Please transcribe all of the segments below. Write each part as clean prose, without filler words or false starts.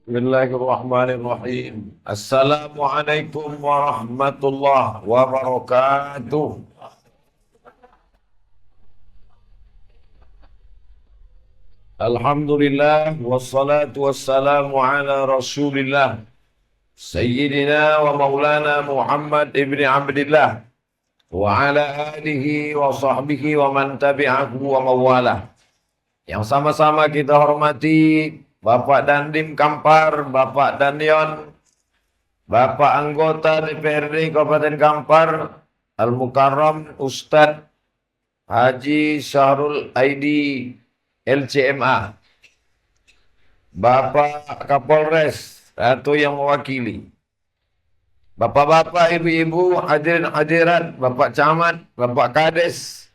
Bismillahirrahmanirrahim. Assalamualaikum warahmatullahi wabarakatuh. Alhamdulillah wassalatu wassalamu ala Rasulillah Sayyidina wa Maulana Muhammad ibni Abdillah wa ala alihi wa sahbihi wa man tabi'ahu wa mawalah. Yang sama-sama kita hormati Bapak Dandim Kampar, Bapak Dandion, Bapak anggota DPRD Kabupaten Kampar, Al-Mukarram Ustadz Haji Syahrul Aidi LCMA, Bapak Kapolres atau yang mewakili, Bapak-bapak, ibu-ibu, hadirin hadirat, Bapak Camat, Bapak Kades,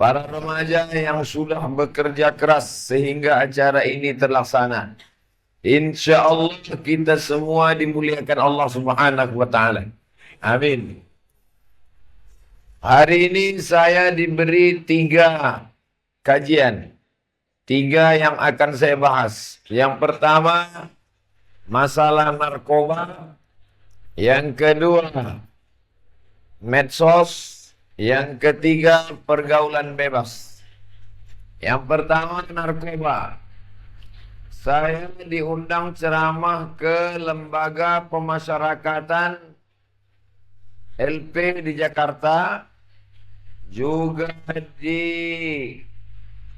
para remaja yang sudah bekerja keras sehingga acara ini terlaksana. Insya Allah kita semua dimuliakan Allah Subhanahu wa Ta'ala. Amin. Hari ini saya diberi 3 kajian. 3 yang akan saya bahas. Yang pertama, masalah narkoba. Yang kedua, medsos. Yang ketiga, pergaulan bebas. Yang pertama, narkoba. Saya diundang ceramah ke lembaga pemasyarakatan LP di Jakarta, juga di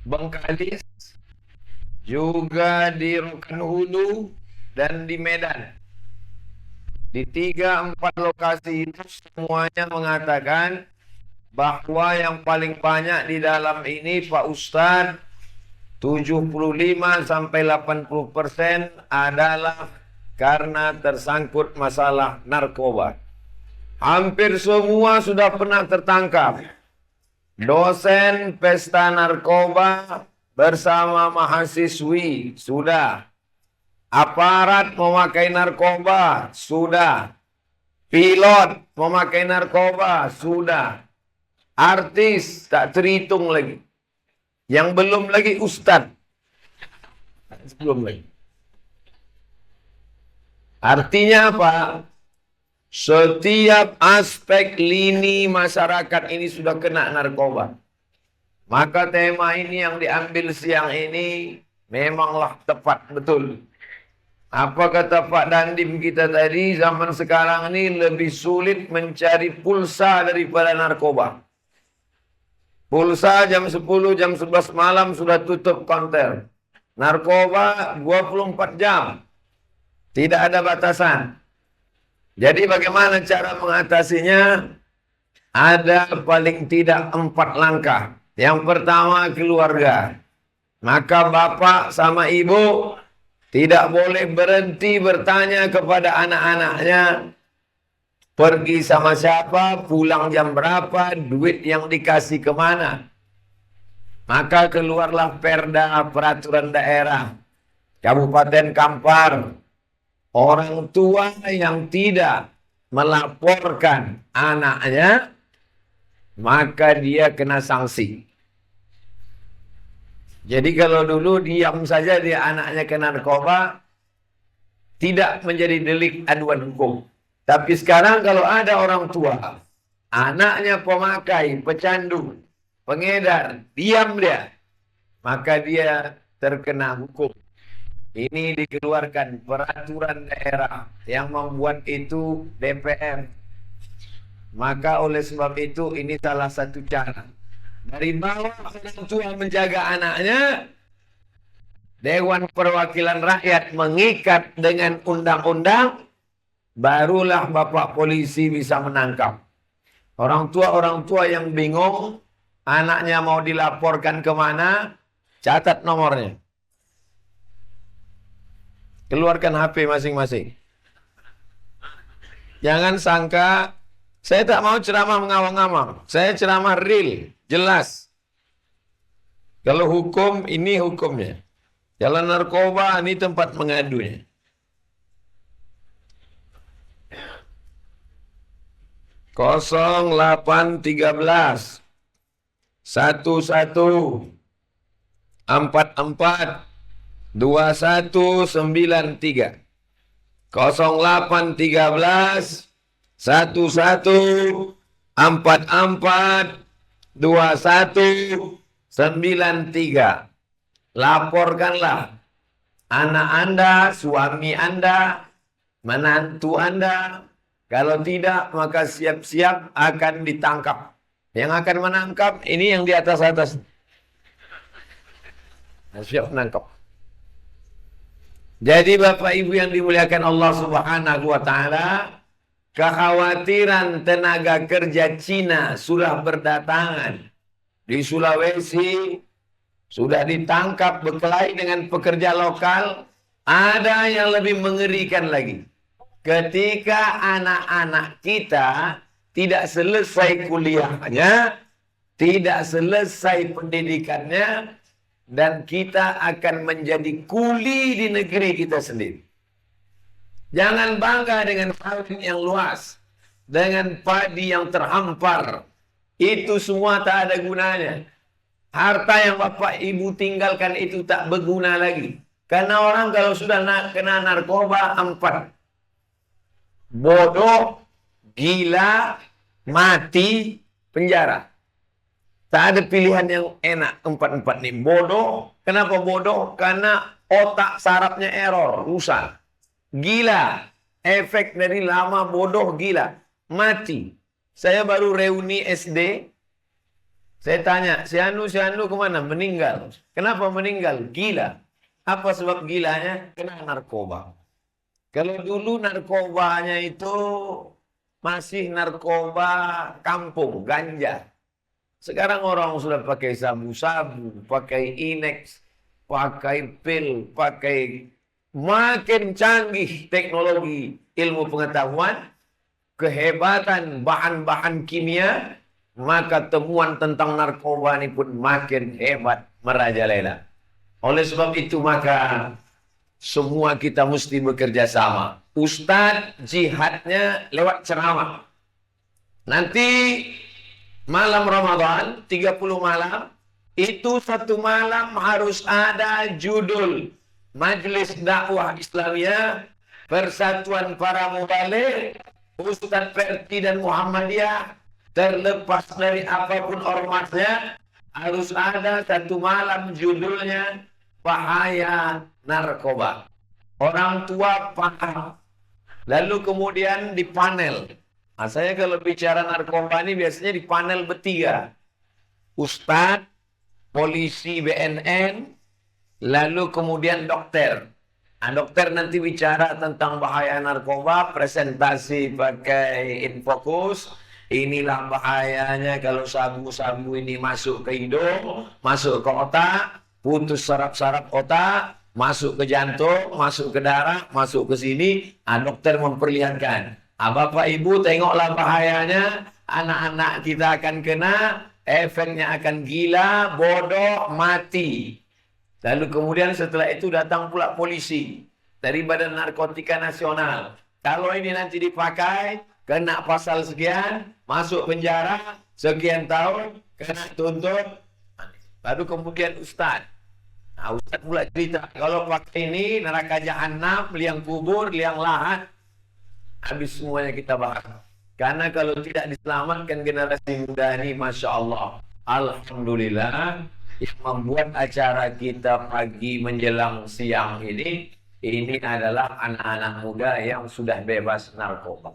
Bengkalis, juga di Rokan Hulu, dan di Medan. Di 3-4 lokasi itu semuanya mengatakan bahwa yang paling banyak di dalam ini Pak Ustadz, 75-80% adalah karena tersangkut masalah narkoba. Hampir semua sudah pernah tertangkap. Dosen pesta narkoba bersama mahasiswi sudah. Aparat memakai narkoba sudah. Pilot memakai narkoba sudah. Artis tak terhitung lagi. Yang belum lagi ustadz. Belum lagi. Artinya apa? Setiap aspek lini masyarakat ini sudah kena narkoba. Maka tema ini yang diambil siang ini memanglah tepat betul. Apa kata Pak Dandim kita tadi, zaman sekarang ini lebih sulit mencari pulsa daripada narkoba. Pulsa jam 10, jam 11 malam sudah tutup konter. Narkoba 24 jam. Tidak ada batasan. Jadi bagaimana cara mengatasinya? Ada paling tidak 4 langkah. Yang pertama, keluarga. Maka bapak sama ibu tidak boleh berhenti bertanya kepada anak-anaknya, pergi sama siapa, pulang jam berapa, duit yang dikasih kemana. Maka keluarlah perda peraturan daerah Kabupaten Kampar. Orang tua yang tidak melaporkan anaknya, maka dia kena sanksi. Jadi kalau dulu diam saja dia anaknya kena narkoba, tidak menjadi delik aduan hukum. Tapi sekarang kalau ada orang tua, anaknya pemakai, pecandu, pengedar, diam dia, maka dia terkena hukum. Ini dikeluarkan peraturan daerah yang membuat itu DPR. Maka oleh sebab itu ini salah satu cara. Dari bawah orang tua menjaga anaknya, Dewan Perwakilan Rakyat mengikat dengan undang-undang, barulah Bapak polisi bisa menangkap. Orang tua yang bingung, anaknya mau dilaporkan kemana, catat nomornya. Keluarkan HP masing-masing. Jangan sangka, saya tak mau ceramah mengawang-awang. Saya ceramah real, jelas. Kalau hukum, ini hukumnya. Kalau narkoba, ini tempat mengadunya. Kosong 0813 11 44 2193 0813 1144 2193. Laporkanlah anak Anda, suami Anda, menantu Anda. Kalau tidak, maka siap-siap akan ditangkap. Yang akan menangkap ini yang di atas-atas. Siap menangkap. Jadi Bapak Ibu yang dimuliakan Allah Subhanahu wa taala, kekhawatiran tenaga kerja Cina sudah berdatangan di Sulawesi, sudah ditangkap berkelahi dengan pekerja lokal. Ada yang lebih mengerikan lagi. Ketika anak-anak kita tidak selesai kuliahnya, tidak selesai pendidikannya, dan kita akan menjadi kuli di negeri kita sendiri. Jangan bangga dengan sawit yang luas, dengan padi yang terhampar. Itu semua tak ada gunanya. Harta yang Bapak Ibu tinggalkan itu tak berguna lagi. Karena orang kalau sudah kena narkoba 4. Bodoh, gila, mati, penjara. Tak ada pilihan yang enak 4 nih. Bodoh, kenapa bodoh? Karena otak sarafnya error, rusak. Gila, efek dari lama bodoh gila. Mati. Saya baru reuni SD. Saya tanya, si Anu kemana? Meninggal. Kenapa meninggal? Gila. Apa sebab gilanya? Kena narkoba. Kalau dulu narkobanya itu masih narkoba kampung, ganja. Sekarang orang sudah pakai sabu-sabu, pakai Inex, pakai pil, pakai makin canggih teknologi ilmu pengetahuan, kehebatan bahan-bahan kimia, maka temuan tentang narkoba ini pun makin hebat merajalela. Oleh sebab itu maka semua kita mesti bekerja sama. Ustadz jihadnya lewat ceramah. Nanti malam Ramadan, 30 malam, itu satu malam harus ada judul Majelis Dakwah Islamiyah, Persatuan Para Mubaligh, Ustadz Perti dan Muhammadiyah, terlepas dari apapun ormasnya, harus ada satu malam judulnya Bahaya Narkoba. Orang tua paham. Lalu kemudian di panel. Nah, saya kalau bicara narkoba ini biasanya di panel bertiga. Ustadz, polisi BNN, lalu kemudian dokter. Nah, dokter nanti bicara tentang bahaya narkoba, presentasi pakai infokus. Inilah bahayanya kalau sabu-sabu ini masuk ke hidung, masuk ke otak, putus saraf-saraf otak, masuk ke jantung, masuk ke darah, masuk ke sini. Nah, dokter memperlihatkan. Bapak Ibu tengoklah bahayanya, anak-anak kita akan kena, efeknya akan gila, bodoh, mati. Lalu kemudian setelah itu datang pula polisi dari Badan Narkotika Nasional. Kalau ini nanti dipakai, kena pasal sekian, masuk penjara, sekian tahun, kena tuntut. Baru kemudian Ustadz. Nah, Ustadz pula cerita, kalau pakai ini, neraka jahanam, liang kubur, liang lahat, habis semuanya kita bahas. Karena kalau tidak diselamatkan generasi muda ini, Masya Allah, Alhamdulillah, yang membuat acara kita pagi menjelang siang ini adalah anak-anak muda yang sudah bebas narkoba.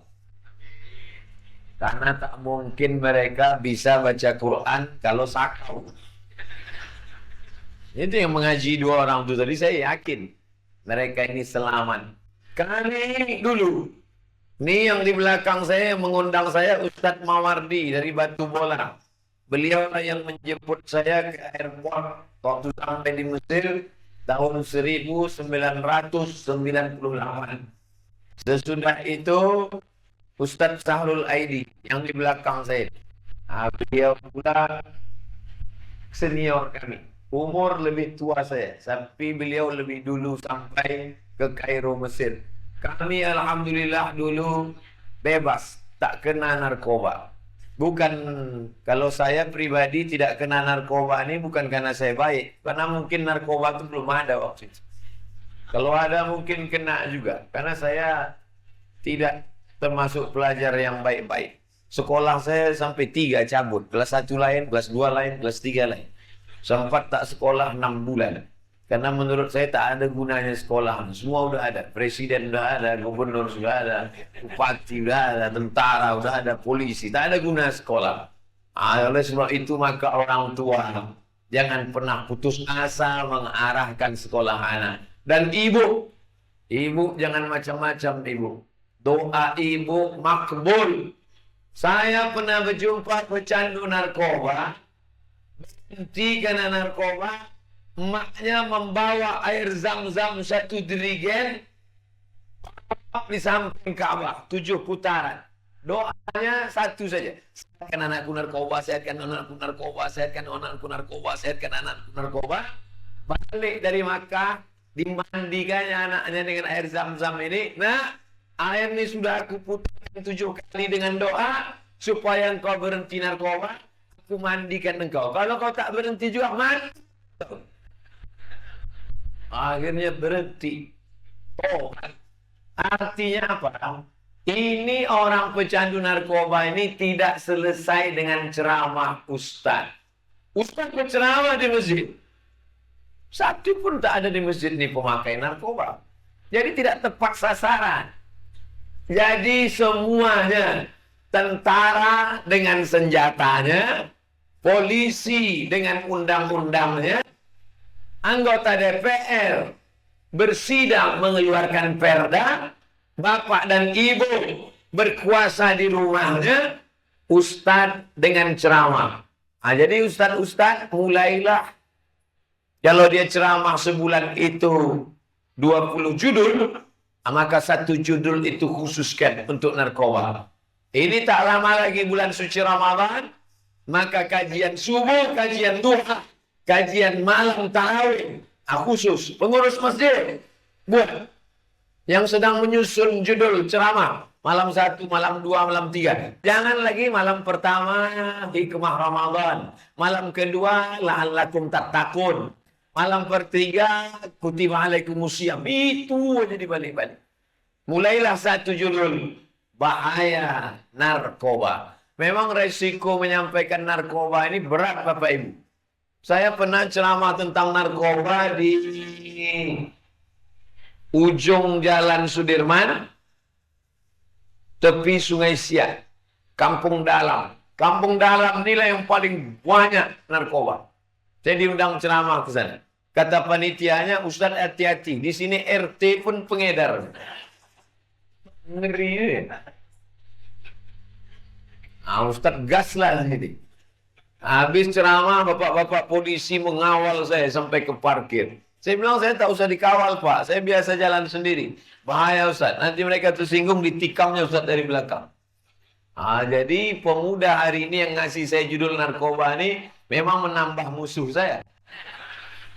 Karena tak mungkin mereka bisa baca Quran kalau sakau. Itu yang mengaji 2 orang itu tadi, saya yakin mereka ini selamat. Kali dulu, ini yang di belakang saya mengundang saya Ustadz Mawardi dari Batu Bola. Beliau yang menjemput saya ke airport waktu sampai di Mesir tahun 1998. Sesudah itu Ustadz Sahrul Aidi yang di belakang saya. Nah, beliau pula senior kami. Umur lebih tua saya, tapi beliau lebih dulu sampai ke Kairo, Mesir. Kami alhamdulillah dulu bebas, tak kena narkoba. Bukan, kalau saya pribadi tidak kena narkoba ini bukan karena saya baik, karena mungkin narkoba itu belum ada waktu itu. Kalau ada mungkin kena juga. Karena saya tidak termasuk pelajar yang baik-baik. Sekolah saya sampai 3 cabut. Kelas 1 lain, kelas 2 lain, kelas 3 lain. Sempat tak sekolah 6 bulan. Karena menurut saya tak ada gunanya sekolah. Semua udah ada. Presiden udah ada, gubernur sudah ada, bupati udah ada, tentara udah ada, polisi. Tak ada guna sekolah. Oleh sebab itu maka orang tua jangan pernah putus asa mengarahkan sekolah anak. Dan ibu jangan macam-macam ibu. Doa ibu makbul. Saya pernah berjumpa pecandu narkoba. Berhenti karena narkoba. Emaknya membawa air zam-zam 1 jerigen di samping Ka'bah 7 putaran. Doanya satu saja. Sehatkan anakku narkoba, sehatkan anakku narkoba, sehatkan anakku narkoba, sehatkan anakku narkoba. Balik dari Makkah, dimandikannya anaknya dengan air zam-zam ini. Nah, air ini sudah aku putarkan 7 kali dengan doa supaya engkau berhenti narkoba. Aku mandikan engkau. Kalau kau tak berhenti juga mati. Akhirnya berhenti. Oh, artinya apa? Ini orang pecandu narkoba ini tidak selesai dengan ceramah ustaz. Ustaz berceramah di masjid. Satu pun tak ada di masjid ini pemakai narkoba. Jadi tidak tepat sasaran. Jadi semuanya, tentara dengan senjatanya, polisi dengan undang-undangnya, anggota DPR bersidang mengeluarkan perda, bapak dan ibu berkuasa di rumahnya, ustadz dengan ceramah. Nah, jadi ustadz mulailah, kalau dia ceramah sebulan itu 20 judul, maka 1 judul itu khususkan untuk narkoba. Ini tak lama lagi bulan suci Ramadan, maka kajian subuh, kajian duha, kajian malam tarawih khusus pengurus masjid buat yang sedang menyusun judul ceramah malam 1, malam 2, malam 3. Jangan lagi malam pertama hikmah Ramadan, malam kedua la'allakum tattaqun, malam ketiga kutiba alaikumusiyam. Itu aja dibalik-balik. Mulailah 1 judul bahaya narkoba. Memang resiko menyampaikan narkoba ini berat Bapak Ibu. Saya pernah ceramah tentang narkoba di ujung Jalan Sudirman, tepi Sungai Siak, Kampung Dalam. Kampung Dalam inilah yang paling banyak narkoba. Saya diundang ceramah ke sana. Kata panitianya, Ustaz hati-hati, di sini RT pun pengedar. Ngeri ya. Nah, Ustaz gas lah ini. Habis ceramah, bapak-bapak polisi mengawal saya sampai ke parkir. Saya bilang, saya tak usah dikawal Pak, saya biasa jalan sendiri. Bahaya Ustaz, nanti mereka tersinggung ditikamnya Ustaz dari belakang. Jadi pemuda hari ini yang ngasih saya judul narkoba ini memang menambah musuh saya.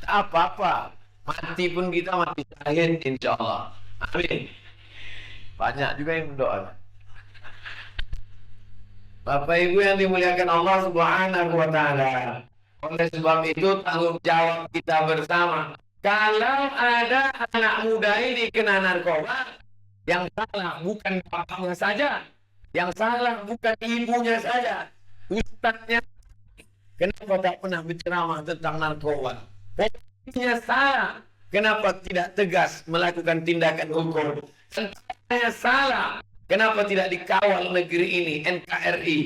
Tak apa-apa, mati pun kita mati syahid insya Allah. Amin. Banyak juga yang berdoa. Bapak Ibu yang dimuliakan Allah Subhanahu wa Ta'ala. Oleh sebab itu tanggung jawab kita bersama. Kalau ada anak muda ini kena narkoba, yang salah bukan bapaknya saja, yang salah bukan ibunya saja, ustadznya. Kenapa tak pernah berceramah tentang narkoba? Polisinya salah. Kenapa tidak tegas melakukan tindakan hukum? Tentaranya salah. Kenapa tidak dikawal negeri ini, NKRI?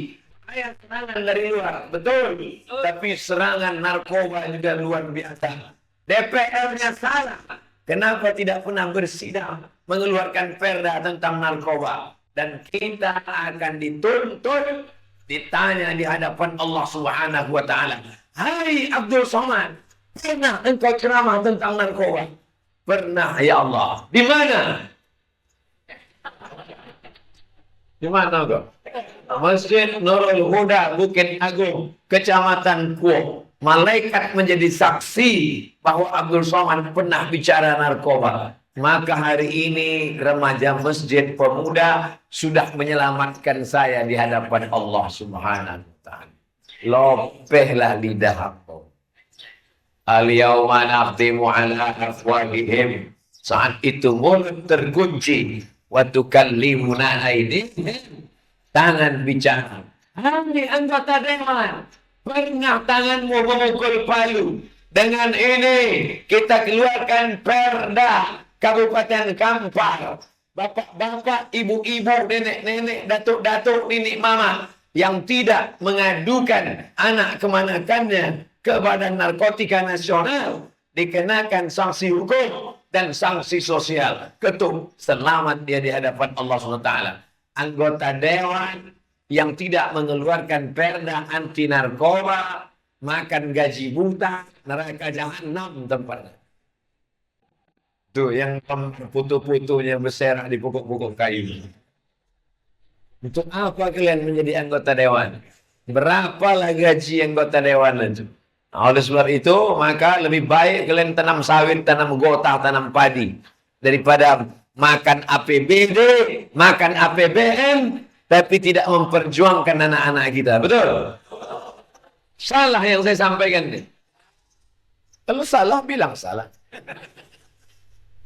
Ada serangan dari luar, betul. Tapi serangan narkoba juga luar biasa. DPR-nya salah. Kenapa tidak pernah bersidang mengeluarkan perda tentang narkoba? Dan kita akan dituntut, ditanya di hadapan Allah Subhanahu wa Ta'ala. Hai Abdul Somad, pernah engkau ceramah tentang narkoba? Pernah ya Allah. Di mana? Di mana kau? Masjid Nurul Huda, Bukit Agung, Kecamatan Kuo. Malaikat menjadi saksi bahwa Abdul Somad pernah bicara narkoba. Maka hari ini remaja masjid pemuda sudah menyelamatkan saya di hadapan Allah Subhanahu wa Ta'ala. Lopehlah lidah aku. Al-yawma nakhtimu ala afwahihim Saat itu mulut terkunci. Wa tukallimuna aydihim, tangan bicara. Hai anggota dewan, pernah tanganmu memukul palu. Dengan ini kita keluarkan perda Kabupaten Kampar. Bapak-bapak, ibu-ibu, nenek-nenek, datuk-datuk, nenek mama yang tidak mengadukan anak kemanakannya ke Badan Narkotika Nasional dikenakan sanksi hukum dan sanksi sosial. Ketum, selamat dia di hadapan Allah SWT. Anggota dewan yang tidak mengeluarkan perda anti narkoba, makan gaji buta, neraka jahanam tempatnya. Tuh yang putu-putunya berserak di pokok-pokok kayu. Untuk apa kalian menjadi anggota dewan? Berapalah gaji anggota dewan itu? Nah, oleh sebab itu, maka lebih baik kalian tanam sawit, tanam gotah, tanam padi. Daripada makan APBD, makan APBN, tapi tidak memperjuangkan anak-anak kita. Betul? Salah yang saya sampaikan ini. Kalau salah, bilang salah.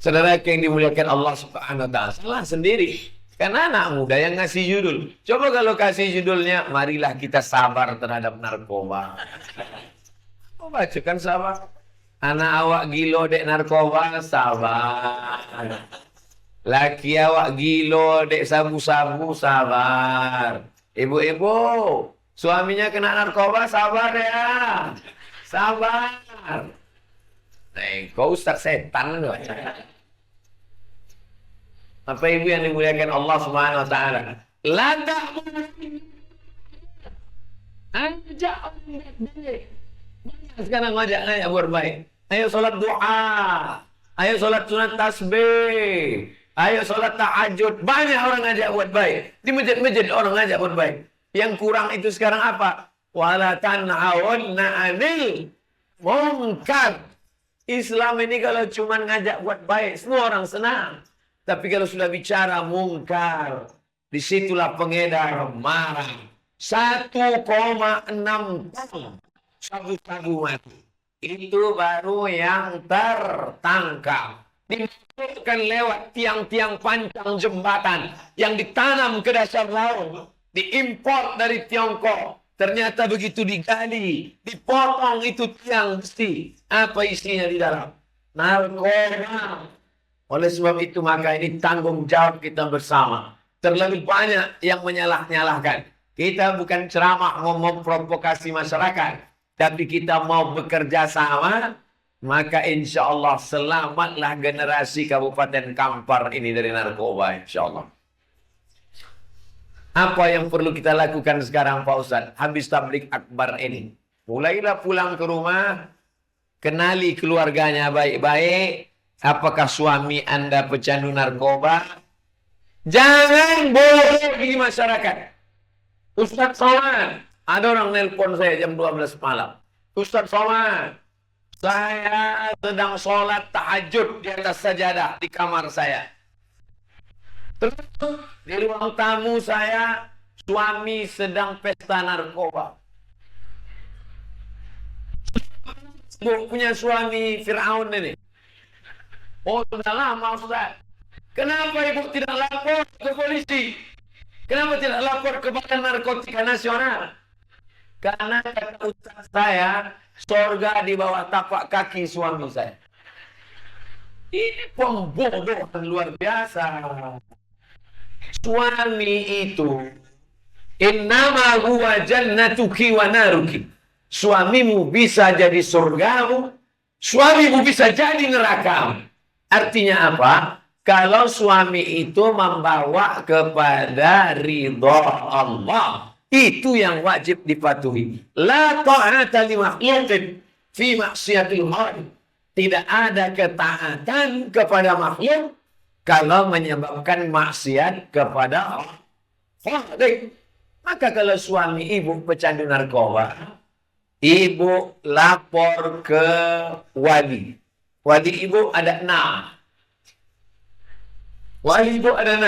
Saudara yang dimuliakan Allah Subhanahu wa Ta'ala, salah sendiri. Karena anak muda yang ngasih judul. Coba kalau kasih judulnya, marilah kita sabar terhadap narkoba. Oh, baca kan sabar. Anak awak gilo dek narkoba, sabar. Laki awak gilo dek sabu-sabu, sabar. Ibu-ibu, suaminya kena narkoba, sabar ya. Sabar. Kau ustaz setan loh. Apa ibu yang dimuliakan Allah Subhanahu wa Ta'ala? Lada ajak orang baik. Sekarang ngajak buat baik. Ayo sholat doa. Ayo sholat sunat tasbih. Ayo sholat tahajud. Banyak orang ngajak buat baik. Di masjid-masjid orang ngajak buat baik. Yang kurang itu sekarang apa? Wala tan'awunna 'anil munkar. Islam ini kalau cuma ngajak buat baik, semua orang senang. Tapi kalau sudah bicara mungkar, disitulah pengedar marah. 1,6 ton sabu-sabu mati. Itu baru yang tertangkap. Dimasukkan lewat tiang-tiang pancang jembatan yang ditanam ke dasar laut. Diimpor dari Tiongkok. Ternyata begitu digali, dipotong itu tiang besi. Apa isinya di dalam? Narkoba. Oleh sebab itu maka ini tanggung jawab kita bersama. Terlalu banyak yang menyalah-nyalahkan. Kita bukan ceramah mau memprovokasi masyarakat. Tapi kita mau bekerja sama. Maka insya Allah selamatlah generasi Kabupaten Kampar ini dari narkoba insya Allah. Apa yang perlu kita lakukan sekarang Pak Ustadz? Habis tablik akbar ini. Mulailah pulang ke rumah. Kenali keluarganya baik-baik. Apakah suami Anda pecandu narkoba? Jangan bodoh di masyarakat. Ustadz Somad. Ada orang nelpon saya jam 12 malam. Ustadz Somad. Saya sedang sholat tahajud di atas sajadah di kamar saya. Terus di ruang tamu saya, suami sedang pesta narkoba. Ibu punya suami Fir'aun ini. Oh, sudah lama Ustaz. Kenapa ibu tidak lapor ke polisi? Kenapa tidak lapor ke Badan Narkotika Nasional? Karena kata Ustaz saya, surga di bawah tapak kaki suami saya. Ini pembodohan luar biasa. Suami itu innama huwa jannatuki wa naruki. Suamimu bisa jadi surgamu, suamimu bisa jadi nerakamu. Artinya apa? Kalau suami itu membawa kepada ridha Allah, itu yang wajib dipatuhi. La ta'ata li makhluqin fi maksiatil khaliq. Tidak ada ketaatan kepada makhluk kalau menyebabkan maksiat kepada Allah. Maka kalau suami ibu pecandu narkoba, ibu lapor ke wali. Wali ibu ada 6. Wali ibu ada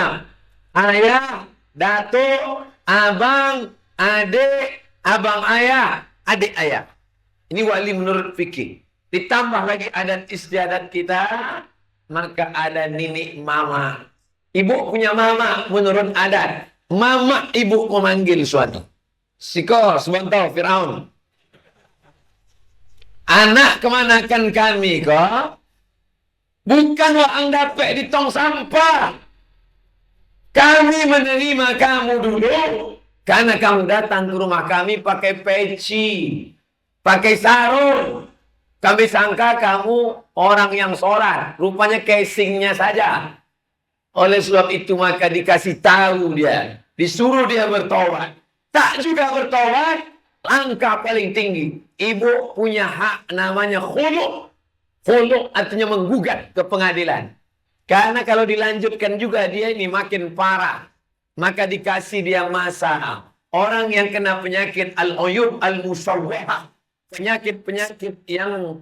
6. Ayah, datuk, abang, adik, abang ayah, adik ayah. Ini wali menurut fikih. Ditambah lagi adat istiadat kita. maka ada nenek mama. Ibu punya mama menurut adat. Mama ibu memanggil suatu. Siko, sebentar, Firaun. Anak kemanakan kami kok? Bukan ang dapat di tong sampah. Kami menerima kamu dulu karena kamu datang ke rumah kami pakai peci, pakai sarung. Kami sangka kamu orang yang sholat, rupanya casingnya saja. Oleh sebab itu maka dikasih tahu dia, disuruh dia bertobat. Tak juga bertobat, langkah paling tinggi. Ibu punya hak namanya khulu'. Khulu' artinya menggugat ke pengadilan. Karena kalau dilanjutkan juga dia ini makin parah. Maka dikasih dia masa. Orang yang kena penyakit al-uyub al-musawwahah. Penyakit-penyakit yang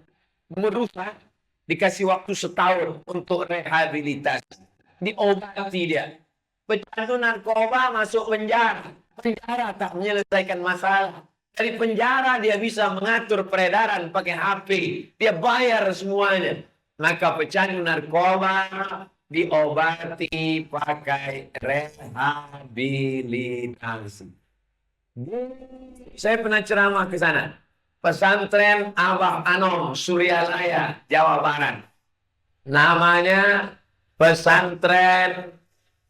merusak. Dikasih waktu setahun untuk rehabilitasi. Diobati dia. Pecandu narkoba masuk penjara. Penjara tak menyelesaikan masalah. Dari penjara dia bisa mengatur peredaran pakai HP. Dia bayar semuanya. Maka pecandu narkoba diobati pakai rehabilitasi. Saya pernah ceramah ke sana. Pesantren Abah Anom, Suryalaya, Jawa Barat. Namanya Pesantren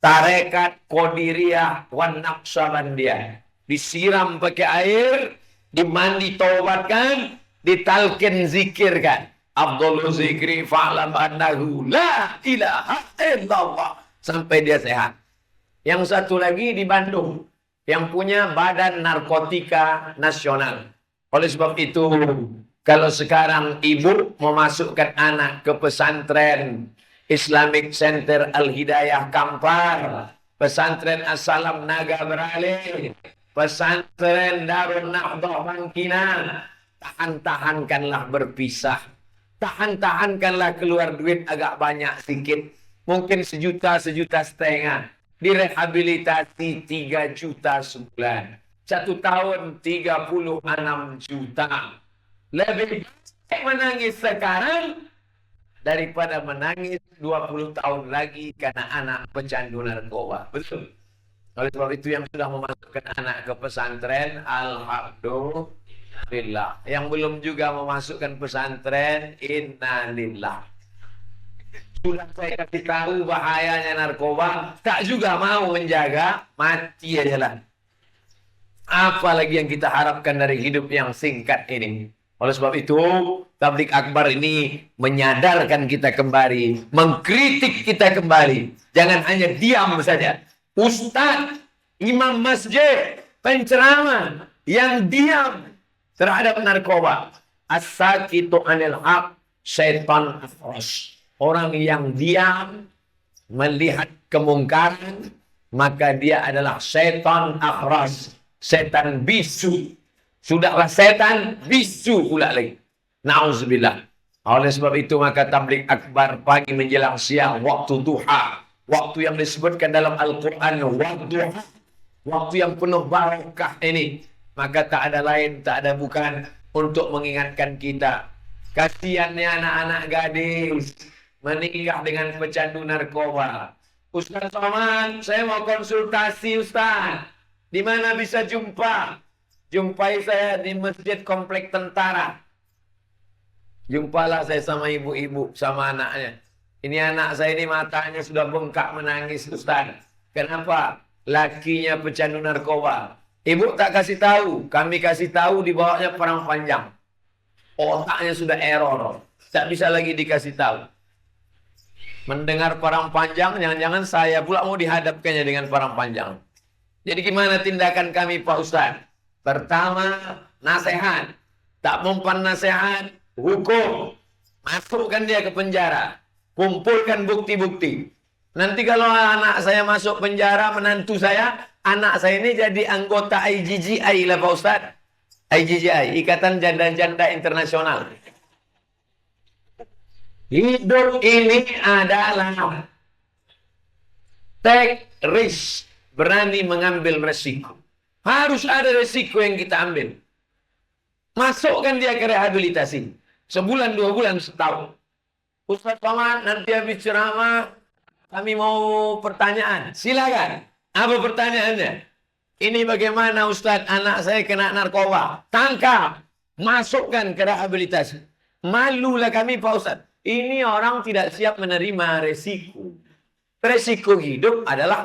Tarekat Qadiriyah wan Naqsabandiyah. Disiram pakai air, dimandi taubatkan, ditalkin zikirkan. Abdul zikri fa'lam annahu la ilaha illallah. Sampai dia sehat. Yang satu lagi di Bandung. Yang punya Badan Narkotika Nasional. Oleh sebab itu, kalau sekarang ibu memasukkan anak ke pesantren Islamic Center Al-Hidayah Kampar, pesantren As-Salam Naga Beralih, pesantren Darun Nahdah Bangkinang, tahan-tahankanlah berpisah. Tahan-tahankanlah keluar duit agak banyak sedikit. Mungkin sejuta setengah. Direhabilitasi 3 juta sebulan. 1 tahun 36 juta. Lebih baik menangis sekarang daripada menangis 20 tahun lagi karena anak pecandu narkoba. Betul. Oleh sebab itu yang sudah memasukkan anak ke pesantren, alhamdulillah. Yang belum juga memasukkan pesantren, innalillah. Sudah saya kasih tahu bahayanya narkoba, tak juga mau menjaga, mati aja lah. Apalagi yang kita harapkan dari hidup yang singkat ini. Oleh sebab itu, Tabligh Akbar ini menyadarkan kita kembali, mengkritik kita kembali. Jangan hanya diam saja. Ustaz, imam masjid, penceramah yang diam terhadap narkoba. As-sakitu anil haq, syaitan afras. Orang yang diam melihat kemungkaran, maka dia adalah syaitan akhras, setan bisu. Sudahlah setan bisu pula lagi. Na'udzubillah. Oleh sebab itu maka Tabligh Akbar pagi menjelang siang, waktu duha, waktu yang disebutkan dalam Al-Quran, waktu yang penuh barakah ini, maka tak ada lain, tak ada bukan untuk mengingatkan kita. Kasiannya anak-anak gadis menikah dengan pecandu narkoba. Ustaz Somad, saya mau konsultasi Ustaz. Di mana bisa jumpa? Jumpai saya di Masjid Komplek Tentara. Jumpalah saya sama ibu-ibu, sama anaknya. Ini anak saya ini matanya sudah bengkak menangis Ustaz. Kenapa? Lakinya pecandu narkoba. Ibu tak kasih tahu, kami kasih tahu di bawahnya perang panjang. Otaknya sudah error, tak bisa lagi dikasih tahu. Mendengar parang panjang, jangan-jangan saya pula mau dihadapkannya dengan parang panjang. Jadi gimana tindakan kami Pak Ustaz? Pertama, nasihat. Tak mempan nasihat, hukum. Masukkan dia ke penjara. Kumpulkan bukti-bukti. Nanti kalau anak saya masuk penjara, menantu saya, anak saya ini jadi anggota IGGI lah Pak Ustaz. IGGI, Ikatan Janda-Janda Internasional. Hidup ini adalah take risk, berani mengambil resiko. Harus ada resiko yang kita ambil. Masukkan dia ke rehabilitasi. Sebulan, 2 bulan, setahun. Ustaz Somad, nanti habis ceramah kami mau pertanyaan. Silakan. Apa pertanyaannya? Ini bagaimana Ustaz, anak saya kena narkoba. Tangkap. Masukkan ke rehabilitasi. Malulah kami Pak Ustaz. Ini orang tidak siap menerima resiko. Resiko hidup adalah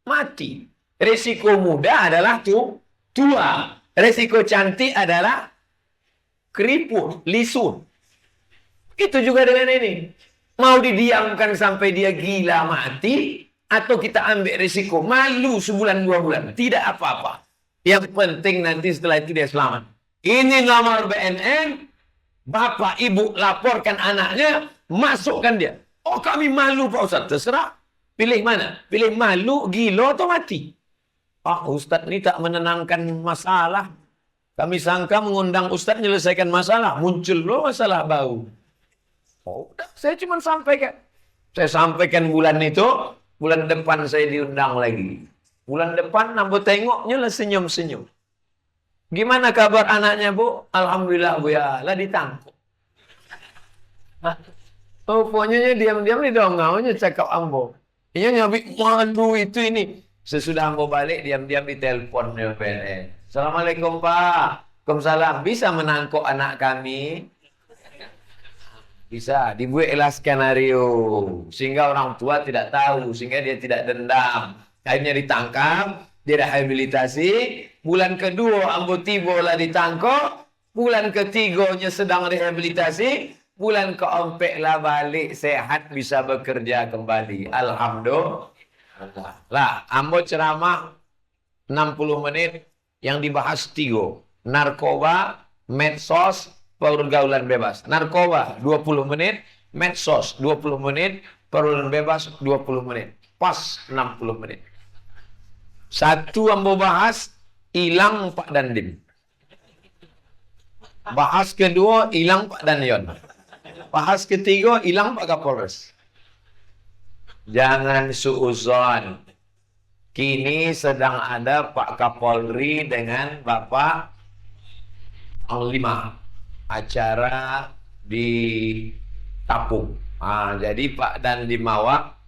mati. Resiko muda adalah tua. Resiko cantik adalah keriput, lisun. Itu juga dengan ini. Mau didiamkan sampai dia gila mati, atau kita ambil risiko malu sebulan 2 bulan. Tidak apa-apa. Yang penting nanti setelah itu dia selamat. Ini nomor BNN. Bapak ibu laporkan anaknya, masukkan dia. Oh kami malu Pak Ustaz. Terserah. Pilih mana? Pilih malu, gila atau mati? Pak Ustaz ini tak menenangkan masalah. Kami sangka mengundang Ustaz menyelesaikan masalah. Muncul loh masalah bau. Oh, udah, saya cuma sampaikan. Saya sampaikan bulan itu, bulan depan saya diundang lagi. Bulan depan nambah tengoknya lah senyum-senyum. Gimana kabar anaknya Bu? Alhamdulillah Bu ya, lah ditangkap. Oh, pokoknya diam-diam di dongaunya cakap ambo. Iya nyabi malu itu ini. Sesudah ambo balik diam-diam di telepon PNN. Assalamualaikum Pak. Waalaikumsalam. Bisa menangkap anak kami? Bisa, dibuatlah skenario sehingga orang tua tidak tahu, sehingga dia tidak dendam. Akhirnya ditangkap, direhabilitasi. Bulan kedua ambo tibolah ditangkap. Bulan ketiganya sedang rehabilitasi. Bulan keempat lah balik sehat bisa bekerja kembali. Alhamdulillah. Lah, ambo ceramah 60 menit yang dibahas 3. Narkoba, medsos, pergaulan bebas. Narkoba 20 menit, medsos 20 menit, pergaulan bebas 20 menit. Pas 60 menit. Satu ambo bahas, hilang Pak Dandim. Bahas kedua, hilang Pak Danyon. Bahas ketiga, hilang Pak Kapolres. Jangan suuzon. Kini sedang ada Pak Kapolri dengan Bapak Panglima. Acara di Tapung. Jadi Pak Dandim Mawak,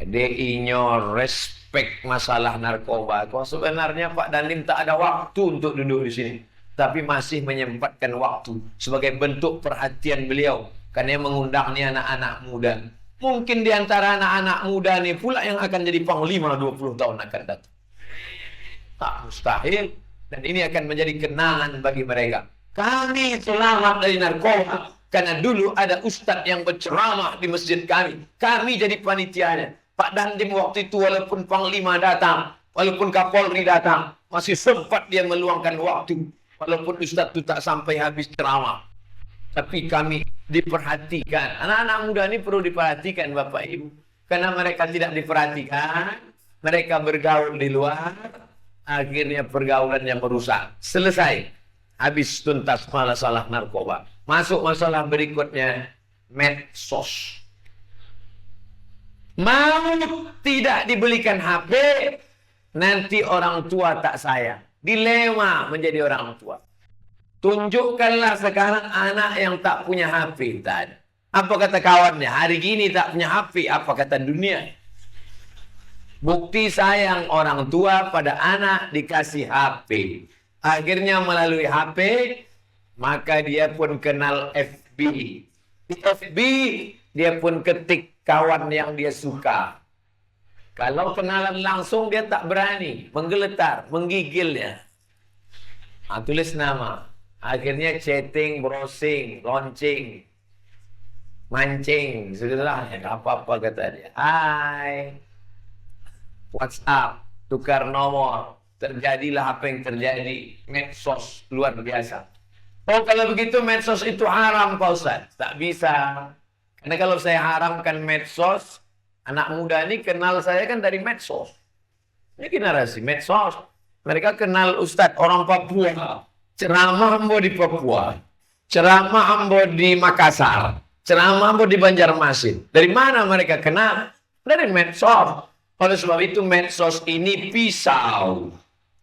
DI-nya respect masalah narkoba. Kok sebenarnya Pak Dandim tak ada waktu untuk duduk di sini. Tapi masih menyempatkan waktu sebagai bentuk perhatian beliau. Karena mengundang nih anak-anak muda. Mungkin di antara anak-anak muda nih pula yang akan jadi panglima 20 tahun akan datang. Tak mustahil. Dan ini akan menjadi kenangan bagi mereka. Kami selamat dari narkoba. Karena dulu ada ustadz yang berceramah di masjid kami. Kami jadi panitianya. Pak Dandim waktu itu walaupun panglima datang, walaupun Kapolri datang, masih sempat dia meluangkan waktu. Walaupun ustadz itu tak sampai habis ceramah. Tapi kami diperhatikan. Anak-anak muda ini perlu diperhatikan Bapak Ibu. Karena mereka tidak diperhatikan. Mereka bergaul di luar. Akhirnya pergaulannya merusak. Selesai. Habis tuntas masalah narkoba. Masuk masalah berikutnya. Medsos. Mau tidak dibelikan HP. Nanti orang tua tak sayang. Dilema menjadi orang tua. Tunjukkanlah sekarang anak yang tak punya HP. Tak ada. Apa kata kawannya? Hari gini tak punya HP. Apa kata dunia? Bukti sayang orang tua pada anak dikasih HP. Akhirnya melalui HP, maka dia pun kenal FB. Di FB, dia pun ketik kawan yang dia suka. Kalau kenalan langsung, dia tak berani. Menggeletar, menggigilnya. Tulis nama. Akhirnya chatting, browsing, launching, mancing. Sudahlah, apa-apa kata dia. Hai, WhatsApp, tukar nomor. Terjadilah apa yang terjadi. Medsos luar biasa. Oh, kalau begitu medsos itu haram Pak Ustaz. Tak bisa. Karena kalau saya haramkan medsos, anak muda ini kenal saya kan dari medsos. Ini generasi medsos. Mereka kenal Ustaz orang Papua. Ceramah ambo di Papua. Ceramah ambo di Makassar. Ceramah ambo di Banjarmasin. Dari mana mereka kenal? Dari medsos. Oleh sebab itu medsos ini pisau.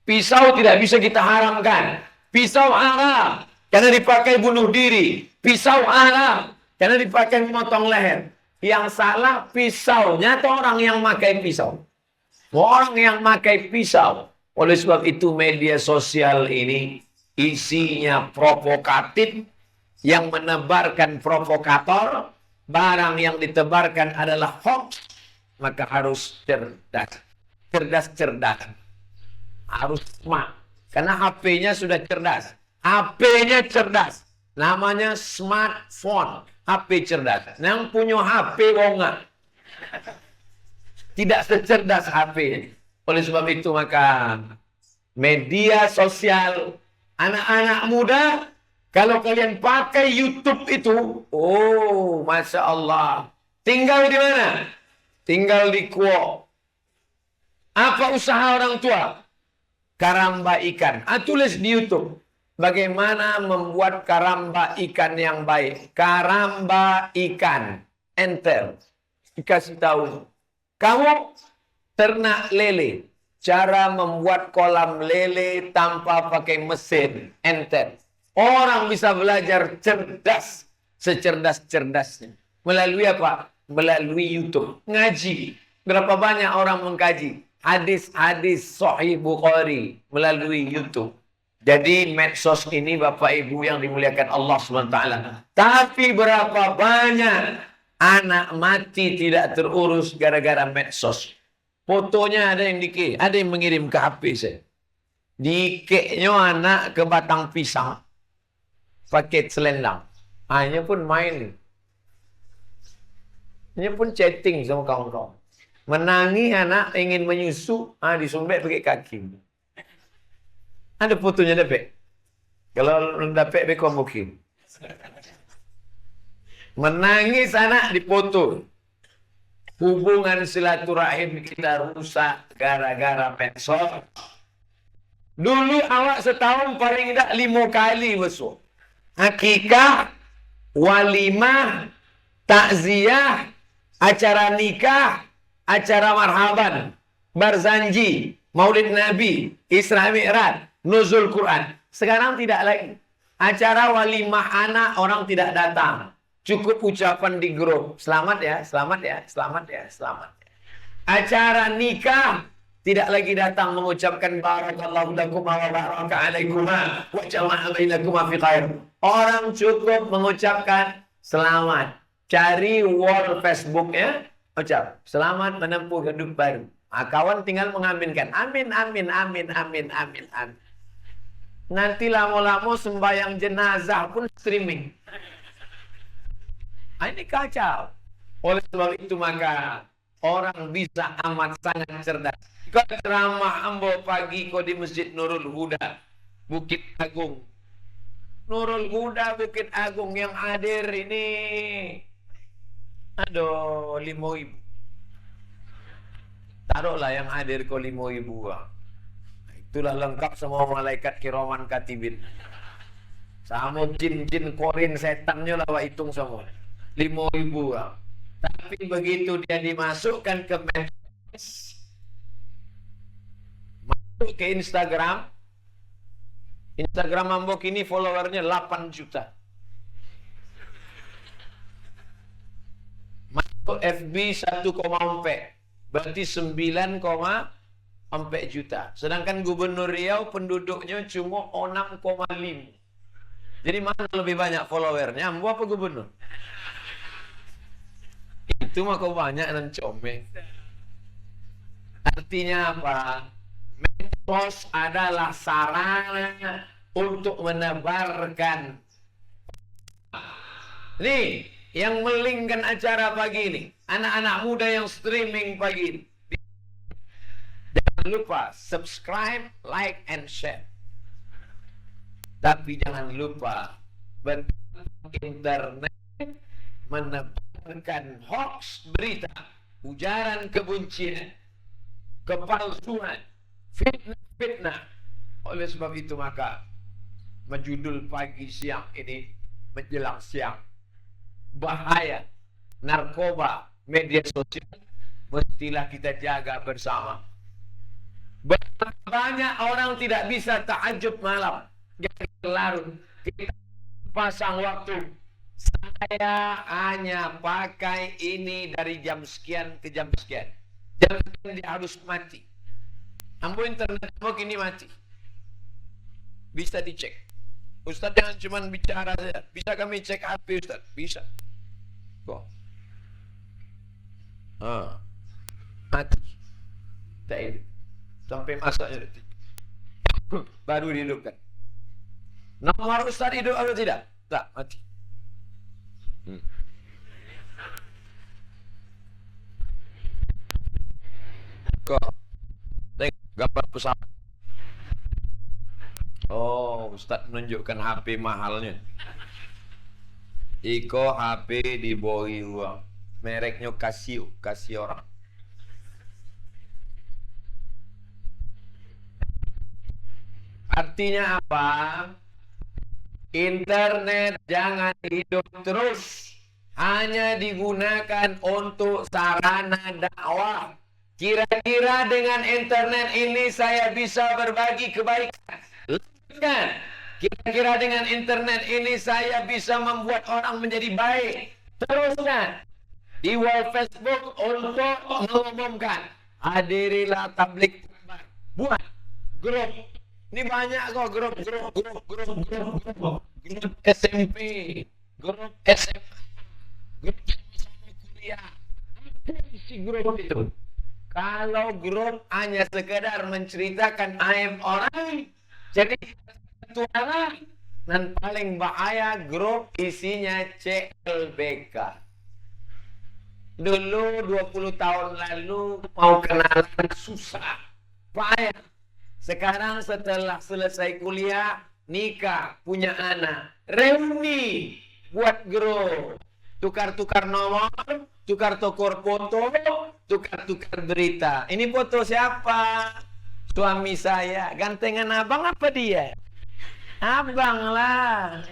Pisau tidak bisa kita haramkan. Pisau haram karena dipakai bunuh diri. Pisau haram Karena dipakai memotong leher. Yang salah pisaunya atau orang yang pakai pisau? Orang yang pakai pisau. Oleh sebab itu media sosial ini isinya provokatif, yang menebarkan provokator, barang yang ditebarkan adalah hoax, maka harus cerdas. Cerdas. Harus smart. Karena HP-nya sudah cerdas. HP-nya cerdas. Namanya smartphone. HP cerdas. Yang punya HP wonga. Tidak secerdas HP. Oleh sebab itu maka media sosial, anak-anak muda, kalau kalian pakai YouTube itu, oh Masya Allah. Tinggal di mana? Tinggal di Kuo. Apa usaha orang tua? Karamba ikan. Tulis di YouTube. Bagaimana membuat karamba ikan yang baik. Karamba ikan. Enter. Dikasih tahu. Kamu ternak lele. Cara membuat kolam lele tanpa pakai mesin. Enter. Orang bisa belajar cerdas. Secerdas-cerdasnya. Melalui apa? Melalui YouTube. Ngaji. Berapa banyak orang mengkaji hadis-hadis Sahih Bukhari melalui YouTube. Jadi medsos ini Bapak Ibu yang dimuliakan Allah SWT. Tapi berapa banyak anak mati tidak terurus gara-gara medsos. Fotonya ada yang ada yang mengirim ke HP saya. Dikeknya anak ke batang pisang. Pakai selendang. Hanya pun main. Hanya pun chatting sama kawan-kawan. Menangi anak ingin menyusu, disumbek pakai kaki. Ada fotonya dapat. Kalau dapat beko mungkin. Menangis anak dipoto. Hubungan silaturahim kita rusak gara-gara medsos. Dulu awak setahun paling tidak 5 kali besok. Akikah, walimah, takziah, acara nikah, acara marhaban, barzanji, maulid Nabi, Isra Mi'raj, nuzul Quran. Sekarang tidak lagi. Acara walimah anak orang tidak datang. Cukup ucapan di grup. Selamat ya, selamat ya, selamat ya, selamat ya. Acara nikah tidak lagi datang mengucapkan barakallahu lakum wa baraka alaikuma wa jama'a bainakuma fi khair. Orang cukup mengucapkan selamat. Cari wall Facebooknya. Ucap, selamat menempuh hidup baru. Kawan tinggal mengaminkan. Amin, amin, amin, amin, amin, amin. Nanti lama-lama sembahyang jenazah pun streaming. Ini kacau. Oleh sebab itu maka orang bisa amat sangat cerdas. Kau ceramah ambo pagi kau di Masjid Nurul Huda, Bukit Agung. Nurul Huda, Bukit Agung yang hadir ini. Aduh, 5.000. Taruhlah yang hadir ke 5.000. Itulah lengkap semua malaikat kiraman katibin. Sama jin-jin korin setannya lah hitung semua. 5.000. Tapi begitu dia dimasukkan ke medsos, masuk ke Instagram Ambok ini followernya 8 juta. Masuk FB 1,4, berarti 9,4 juta. Sedangkan Gubernur Riau penduduknya cuma 6,5. Jadi mana lebih banyak followernya, Ambo apa Gubernur? Itu mah kau banyak dan comel. Artinya apa? Medsos adalah sarana untuk menebarkan. Nih, yang melingkan acara pagi ini, anak-anak muda yang streaming pagi ini. Jangan lupa subscribe, like, and share. Tapi jangan lupa internet menebarkan hoax, berita, ujaran kebencian, kepalsuan, fitnah. Oleh sebab itu maka menjudul pagi siang ini menjelang siang, bahaya narkoba media sosial mestilah kita jaga bersama. Banyak orang tidak bisa tahajud malam, jadi larut. Kita pasang waktu Saya hanya pakai ini dari jam sekian ke jam sekian. Jam sekian dia harus mati. Ambo internet ambo kini mati. Bisa dicek. Ustaz jangan cuma bicara saja. Bisa kami cek HP Ustaz? Bisa. Kok? Mati. Tak hidup. Sampai masanya detik. Baru dihidupkan. Nomor Ustaz hidup atau tidak? Tak, mati. Kok? Tengok gambar pesawat. Oh, Ustaz menunjukkan HP mahalnya. Iko HP di bawah uang. Mereknya Casio, Casio orang. Artinya apa? Internet jangan hidup terus. Hanya digunakan untuk sarana dakwah. Kira-kira dengan internet ini saya bisa berbagi kebaikan. Kan? Kira-kira dengan internet ini saya bisa membuat orang menjadi baik. Teruskan di wall Facebook untuk mengumumkan hadirilah tablik akbar. Buat grup. Ini banyak kok grup SMP, grup SMA, grup kuliah. Isi grup itu. Kalau grup hanya sekedar menceritakan aib orang, jadi suara. Dan paling bahaya grup isinya CLBK. Dulu 20 tahun lalu mau kenalan susah, payah. Sekarang setelah selesai kuliah, nikah, punya anak, reuni, buat grup, tukar-tukar nomor, tukar-tukar foto, tukar-tukar berita. Ini foto siapa? Suami saya. Gantengan abang apa dia? Abang lah.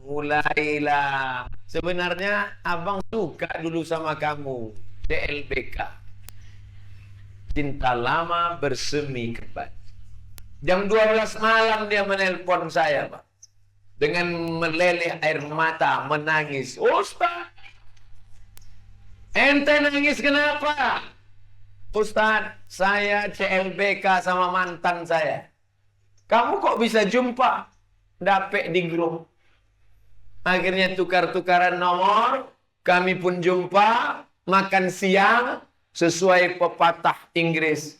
Mulailah. Sebenarnya abang suka dulu sama kamu. CLBK. Cinta lama bersemi kembali. Jam 12 malam dia menelpon saya, Pak. Dengan meleleh air mata, menangis. Ustaz, ente nangis kenapa? Ustaz, saya CLBK sama mantan saya. Kamu kok bisa jumpa? Dapet di grup. Akhirnya tukar-tukaran nomor. Kami pun jumpa. Makan siang. Sesuai pepatah Inggris.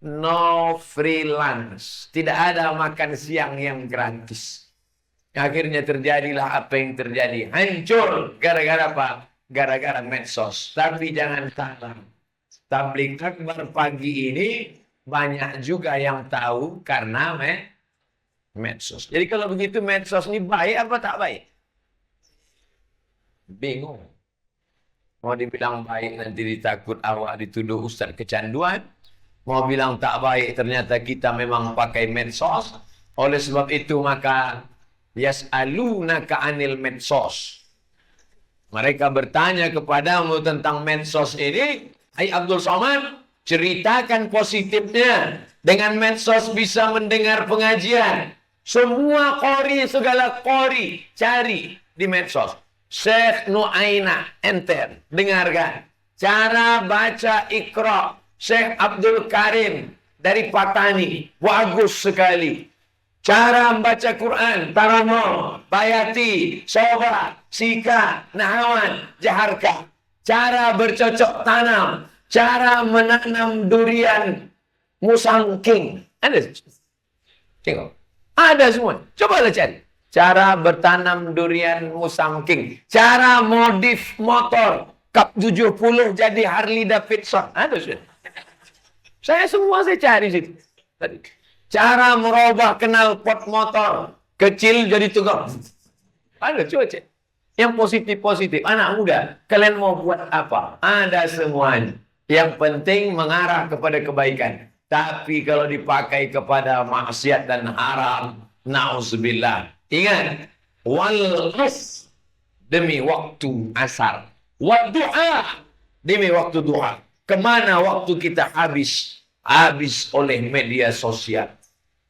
No free lunch. Tidak ada makan siang yang gratis. Akhirnya terjadilah apa yang terjadi. Hancur. Gara-gara apa? Gara-gara medsos. Tapi jangan salah. Tablik akbar pagi ini banyak juga yang tahu karena medsos. Jadi kalau begitu medsos ini baik apa tak baik? Bingung. Mau dibilang baik nanti ditakut awak dituduh ustaz kecanduan. Mau bilang tak baik ternyata kita memang pakai medsos. Oleh sebab itu maka yas'alunaka 'anil medsos. Mereka bertanya kepadamu tentang medsos ini. Hai Abdul Somad, ceritakan positifnya. Dengan medsos bisa mendengar pengajian. Semua qori, segala qori cari di medsos. Syekh Nuaina, enter, dengarkan. Cara baca Iqra. Syekh Abdul Karim dari Patani, bagus sekali. Cara membaca Quran, Taramo, Bayati, Soba, Sika, Nahawan, Jaharka. Cara bercocok tanam, cara menanam durian musangking. Ada? Tengok. Ada semua. Cobalah cari. Cara bertanam durian musangking. Cara modif motor. Kap 70 jadi Harley Davidson. Ada sudah. Saya semua saya cari situ. Cara merubah knalpot motor kecil jadi tunggal. Ada coba cek. Yang positif-positif. Anak muda, kalian mau buat apa? Ada semuanya. Yang penting mengarah kepada kebaikan. Tapi kalau dipakai kepada maksiat dan haram, na'udzubillah. Ingat, wal as demi waktu asar. Wa du'a demi waktu doa. Kemana waktu kita habis? Habis oleh media sosial.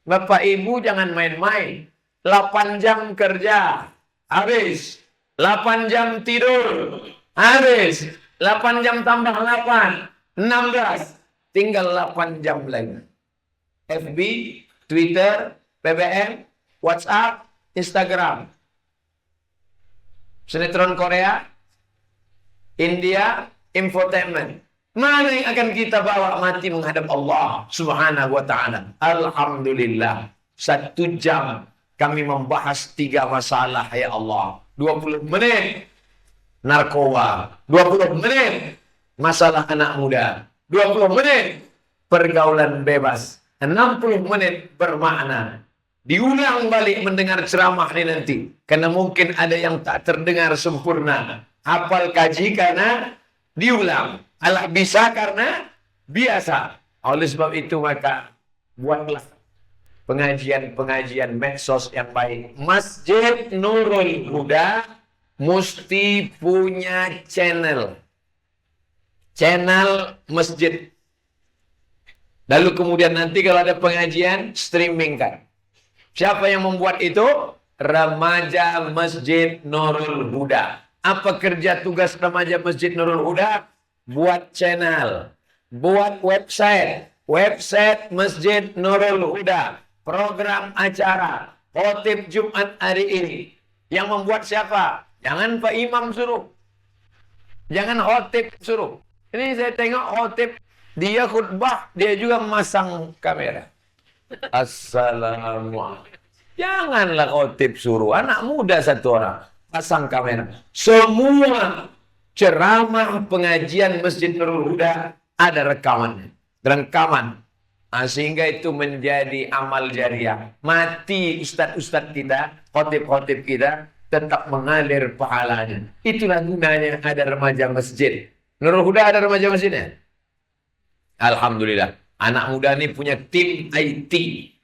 Bapak Ibu jangan main-main. 8 jam kerja. Habis. 8 jam tidur. Habis. 8 jam tambah 8. 16. Tinggal 8 jam lagi. FB, Twitter, BBM, WhatsApp, Instagram. Sinetron Korea, India, infotainment. Mana yang akan kita bawa mati menghadap Allah Subhanahu wa ta'ala? Alhamdulillah. 1 jam kami membahas 3 masalah, ya Allah. 20 menit narkoba, 20 menit masalah anak muda, 20 menit pergaulan bebas, 60 menit bermakna. Diulang balik mendengar ceramah ini nanti. Karena mungkin ada yang tak terdengar sempurna. Hafal kaji karena diulang. Allah bisa karena biasa. Oleh sebab itu maka buatlah pengajian-pengajian medsos yang baik. Masjid Nurul Huda mesti punya channel. Channel masjid. Lalu kemudian nanti kalau ada pengajian, streaming kan. Siapa yang membuat itu? Remaja Masjid Nurul Huda. Apa kerja tugas remaja Masjid Nurul Huda? Buat channel, buat website, website Masjid Nurul Huda, program acara, khotib Jumat hari ini. Yang membuat siapa? Jangan Pak Imam suruh. Jangan khotib suruh. Ini saya tengok khotib, dia khutbah, dia juga memasang kamera. Assalamualaikum. Janganlah khotib suruh. Anak muda 1 orang. Pasang kamera. Semua ceramah pengajian Masjid Nurul Huda ada rekamannya. Rekaman. Sehingga itu menjadi amal jariah. Mati ustadz-ustadz kita, khotib-khotib kita, tetap mengalir pahalanya. Itulah gunanya ada remaja masjid. Nurul Huda ada remaja masjidnya? Alhamdulillah. Anak muda ini punya tim IT.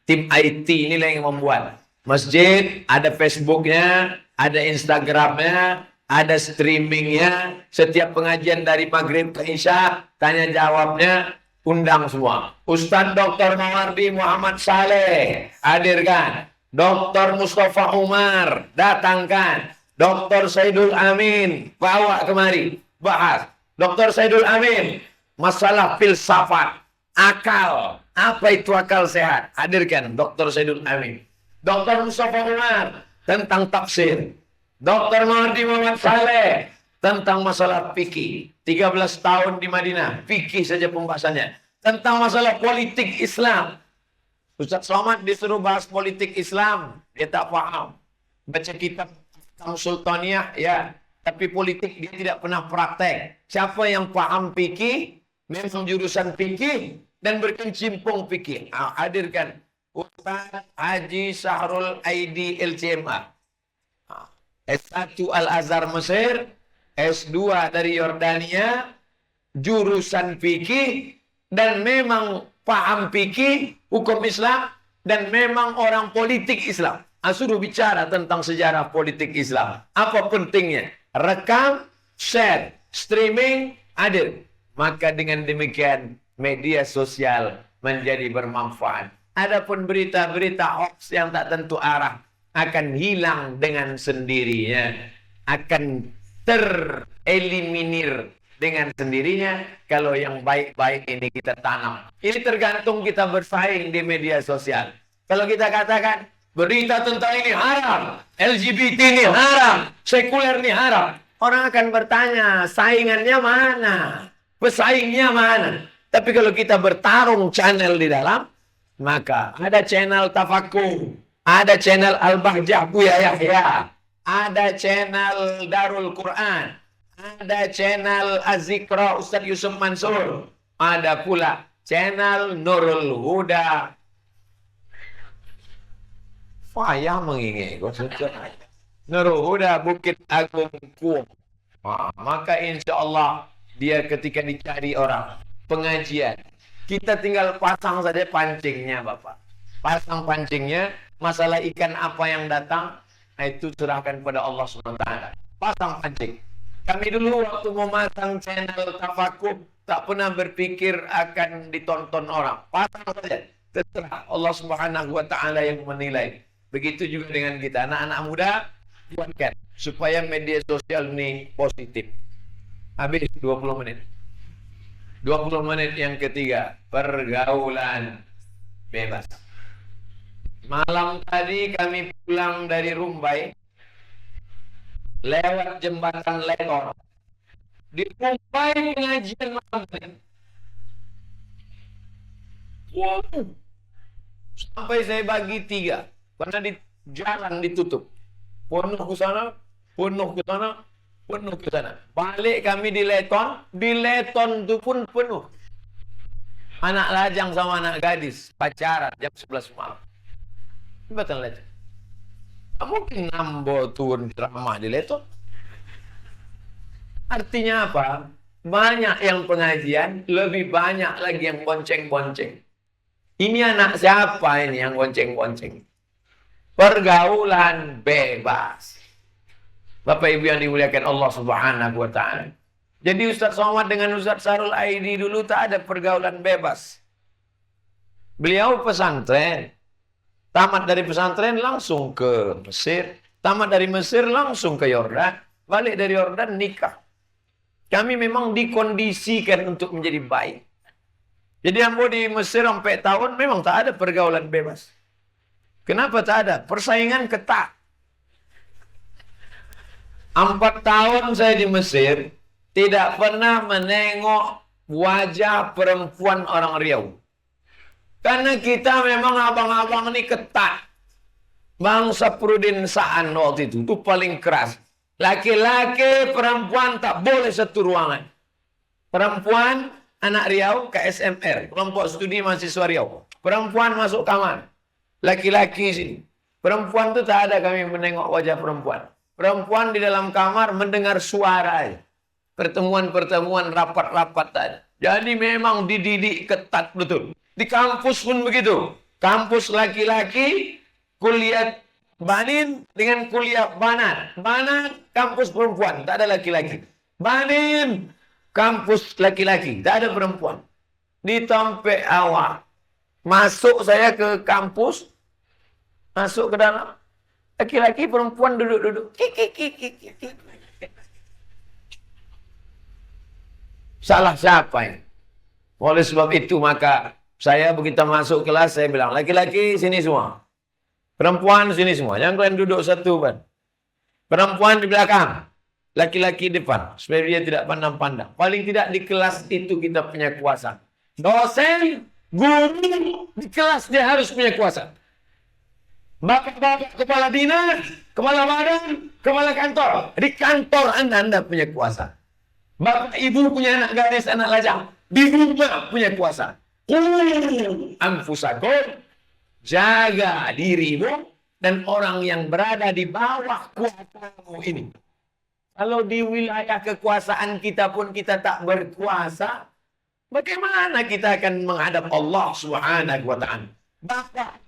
Tim IT inilah yang membuat. Masjid, ada Facebooknya, ada Instagramnya, ada streamingnya. Setiap pengajian dari maghrib ke isya, tanya jawabnya, undang semua. Ustadz Dr. Mawardi Muhammad Saleh, hadirkan. Dr. Mustafa Umar, datangkan. Dr. Saidul Amin, bawa kemari, bahas. Dr. Saidul Amin, masalah filsafat, akal. Apa itu akal sehat? Hadirkan Dr. Saidul Amin. Dr. Mustafa Umar, tentang tafsir. Dr. Mawardi Muhammad Saleh, tentang masalah fikih. 13 tahun di Madinah, fikih saja pembahasannya. Tentang masalah politik Islam. Ustaz Somad disuruh bahas politik Islam, dia tak paham. Baca kitab Sultaniyah, ya. Tapi politik dia tidak pernah praktek. Siapa yang paham fikih, memang jurusan fikih, dan berkecimpung fikih. Hadirkan Ustaz Haji Sahrul Aidi LCMA. S1 Al-Azhar Mesir, S2 dari Yordania, jurusan fikih, dan memang paham fikih, hukum Islam, dan memang orang politik Islam. Suruh bicara tentang sejarah politik Islam. Apa pentingnya? Rekam, share, streaming, hadir. Maka dengan demikian media sosial menjadi bermanfaat. Adapun berita-berita hoax yang tak tentu arah akan hilang dengan sendirinya, akan tereliminir dengan sendirinya kalau yang baik-baik ini kita tanam. Ini tergantung kita bersaing di media sosial. Kalau kita katakan berita tentang ini haram, LGBT ini haram, sekuler ini haram, orang akan bertanya saingannya mana, pesaingnya mana. Tapi kalau kita bertarung channel di dalam, maka ada channel Tafakur, ada channel Al-Bahjah Buya Yahya, ada channel Darul Quran, ada channel Az-Zikra Ustaz Yusuf Mansur, ada pula channel Nurul Huda. Payah mengingat Nurul Huda Bukit Agung Kuong. Maka insya Allah dia ketika dicari orang pengajian, kita tinggal pasang saja pancingnya, Bapak. Pasang pancingnya, masalah ikan apa yang datang, itu serahkan pada Allah SWT. Pasang pancing. Kami dulu waktu memasang channel Tafakur, tak pernah berpikir akan ditonton orang. Pasang saja. Terserah Allah SWT yang menilai. Begitu juga dengan kita. Anak-anak muda, buatkan. supaya media sosial ini positif. Habis 20 menit. 20 menit yang ketiga, pergaulan bebas. Malam tadi kami pulang dari Rumbai, lewat jembatan Lenor. Di Rumbai pengajian malam tadi. Wow. Sampai saya bagi 3, karena di jalan ditutup. Penuh ke sana, penuh ke sana, penuh ke sana. Balik kami di Leton itu pun penuh. Anak lajang sama anak gadis pacaran jam 11 malam. Betul Leton. Mungkin Nambo turun ceramah di Leton. Artinya apa? Banyak yang pengajian, lebih banyak lagi yang bonceng-bonceng. Ini anak siapa ini yang bonceng-bonceng? Pergaulan bebas. Bapak Ibu yang dimuliakan Allah Subhanahu wa taala. Jadi Ustaz Somad dengan Ustaz Sarul Aidi dulu tak ada pergaulan bebas. Beliau pesantren. Tamat dari pesantren langsung ke Mesir. Tamat dari Mesir langsung ke Yordan. Balik dari Yordan nikah. Kami memang dikondisikan untuk menjadi baik. Jadi ambo di Mesir sampai tahun memang tak ada pergaulan bebas. Kenapa tak ada? Persaingan ketat. 4 tahun saya di Mesir, tidak pernah menengok wajah perempuan orang Riau. Karena kita memang abang-abang ini ketat. Bangsa Prudensiaan waktu itu paling keras. Laki-laki, perempuan tak boleh satu ruangan. Perempuan, anak Riau, KSMR, kelompok studi mahasiswa Riau. Perempuan masuk kamar. Laki-laki sini. Perempuan itu tak ada kami menengok wajah perempuan. Perempuan di dalam kamar mendengar suara. Pertemuan-pertemuan, rapat-rapat tak ada. Jadi memang dididik ketat betul. Di kampus pun begitu. Kampus laki-laki, kuliah banin dengan kuliah banat. Banat, kampus perempuan. Tak ada laki-laki. Banin, kampus laki-laki. Tak ada perempuan. Di tempat awal. Masuk saya ke kampus. Masuk ke dalam. Laki-laki, perempuan duduk-duduk. Salah siapa ini? Oleh sebab itu maka saya begitu masuk kelas saya bilang, laki-laki sini semua. Perempuan sini semua. Jangan kalian duduk satu kan. Perempuan di belakang. Laki-laki depan. Supaya dia tidak pandang-pandang. Paling tidak di kelas itu kita punya kuasa. Dosen, guru, di kelas dia harus punya kuasa. Bapak-bapak kepala dinas, kepala badan, kepala kantor. Di kantor Anda punya kuasa. Bapak ibu punya anak gadis, anak lajang. Di rumah punya kuasa. Anfusakum, jaga dirimu dan orang yang berada di bawah kuasamu ini. Kalau di wilayah kekuasaan kita pun kita tak berkuasa, bagaimana kita akan menghadap Allah Subhanahu wa taala? Bapak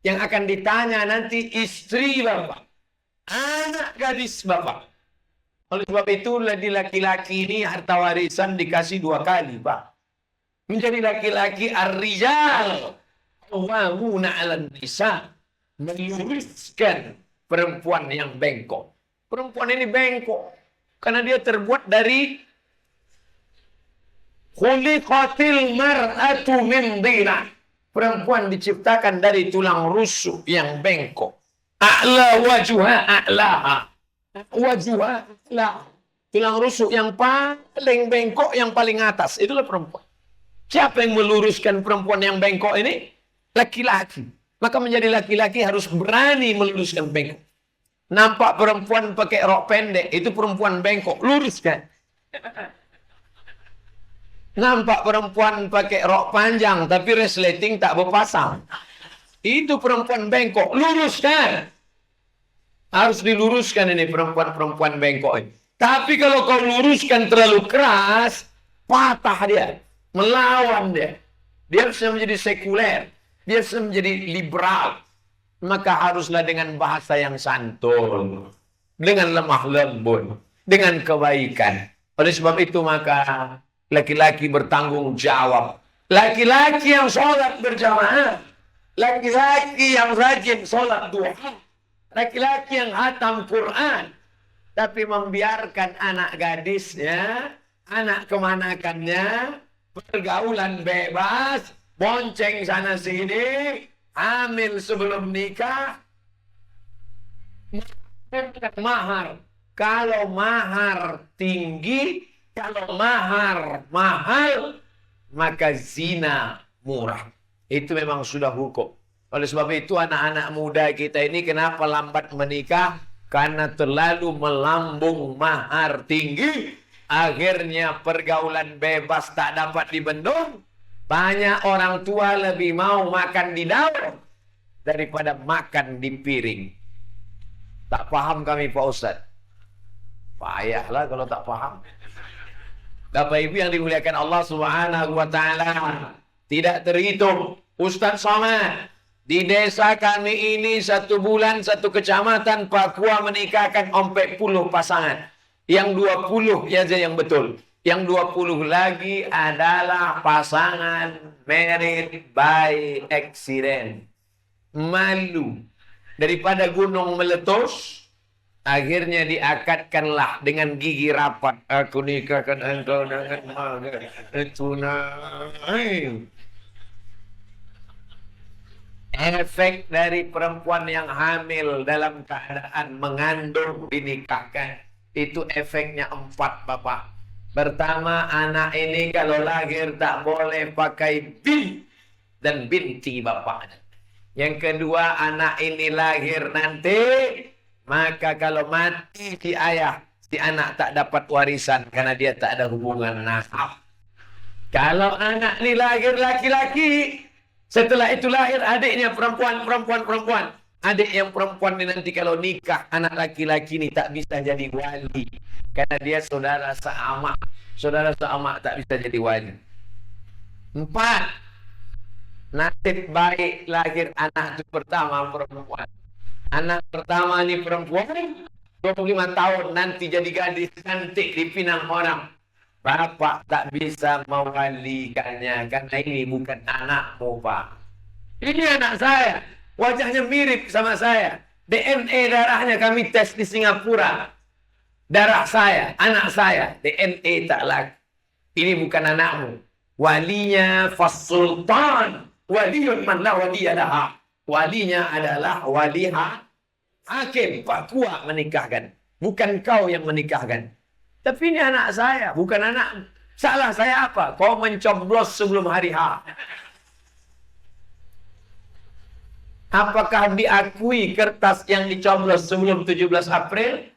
yang akan ditanya nanti istri Bapak, anak gadis Bapak. Oleh sebab itu di laki-laki ini harta warisan dikasih 2 kali, Pak. Menjadi laki-laki ar-rijal qawwamuna 'alan nisa, meluruskan perempuan yang bengkok. Perempuan ini bengkok karena dia terbuat dari khuliqatil mar'atu min dhillah. Perempuan diciptakan dari tulang rusuk yang bengkok. A'la wajuha a'laha. Wajuha a'laha. Tulang rusuk yang paling bengkok, yang paling atas. Itulah perempuan. Siapa yang meluruskan perempuan yang bengkok ini? Laki-laki. Maka menjadi laki-laki harus berani meluruskan bengkok. Nampak perempuan pakai rok pendek, itu perempuan bengkok. Luruskan. Nampak perempuan pakai rok panjang tapi resleting tak berpasang. Itu perempuan bengkok. Luruskan. Harus diluruskan ini perempuan-perempuan bengkok ini. Tapi kalau kau luruskan terlalu keras, patah dia. Melawan dia. Dia bisa menjadi sekuler. Dia bisa menjadi liberal. Maka haruslah dengan bahasa yang santun. Dengan lemah lembut. Dengan kebaikan. Oleh sebab itu maka laki-laki bertanggung jawab. Laki-laki yang sholat berjamaah. Laki-laki yang rajin sholat duha. Laki-laki yang hatam Quran. tapi membiarkan anak gadisnya, anak kemanakannya, pergaulan bebas, bonceng sana sini, hamil sebelum nikah, mahar. Kalau mahar tinggi, kalau mahar mahal, maka zina murah. Itu memang sudah hukum. Oleh sebab itu anak-anak muda kita ini kenapa lambat menikah? Karena terlalu melambung mahar tinggi. Akhirnya pergaulan bebas tak dapat dibendung. Banyak orang tua lebih mau makan di daun daripada makan di piring. Tak paham kami Pak Ustadz. Payahlah kalau tak paham. Bapak Ibu yang dimuliakan Allah Subhanahu wa taala, tidak terhitung Ustadz Somad di desa kami ini 1 bulan 1 kecamatan Papua menikahkan 40 pasangan. Yang 20 aja yang betul. Yang 20 lagi adalah pasangan married by accident. Malu. Daripada gunung meletus, akhirnya diakadkanlah dengan gigi rapat. Aku nikahkan engkau dengan tunai. Efek dari perempuan yang hamil dalam keadaan mengandung dinikahkan. Itu efeknya 4 Bapak. Pertama, anak ini kalau lahir tak boleh pakai bin dan binti bapaknya. Yang kedua, anak ini lahir nanti, maka kalau mati si ayah, si anak tak dapat warisan karena dia tak ada hubungan nasab. Kalau anak ini lahir laki-laki, setelah itu lahir adiknya perempuan. Adik yang perempuan ini nanti kalau nikah, anak laki-laki ini tak bisa jadi wali. Karena dia saudara seamak. Saudara seamak tak bisa jadi wali. 4. Nasib baik lahir anak itu pertama perempuan. Anak pertama ini perempuan, 25 tahun nanti jadi gadis cantik dipinang orang. Bapak tak bisa mewalikannya karena ini bukan anakmu, Pak. Ini anak saya, wajahnya mirip sama saya. DNA darahnya kami tes di Singapura. Darah saya, anak saya, DNA tak lagi. Ini bukan anakmu. Walinya fasultan. Waliyun man la waliyadaha. Walinya adalah wali hakim. Pak Kua menikahkan. Bukan kau yang menikahkan. Tapi ini anak saya, bukan anak. Salah saya apa? Kau mencoblos sebelum hari H. Apakah diakui kertas yang dicoblos sebelum 17 April?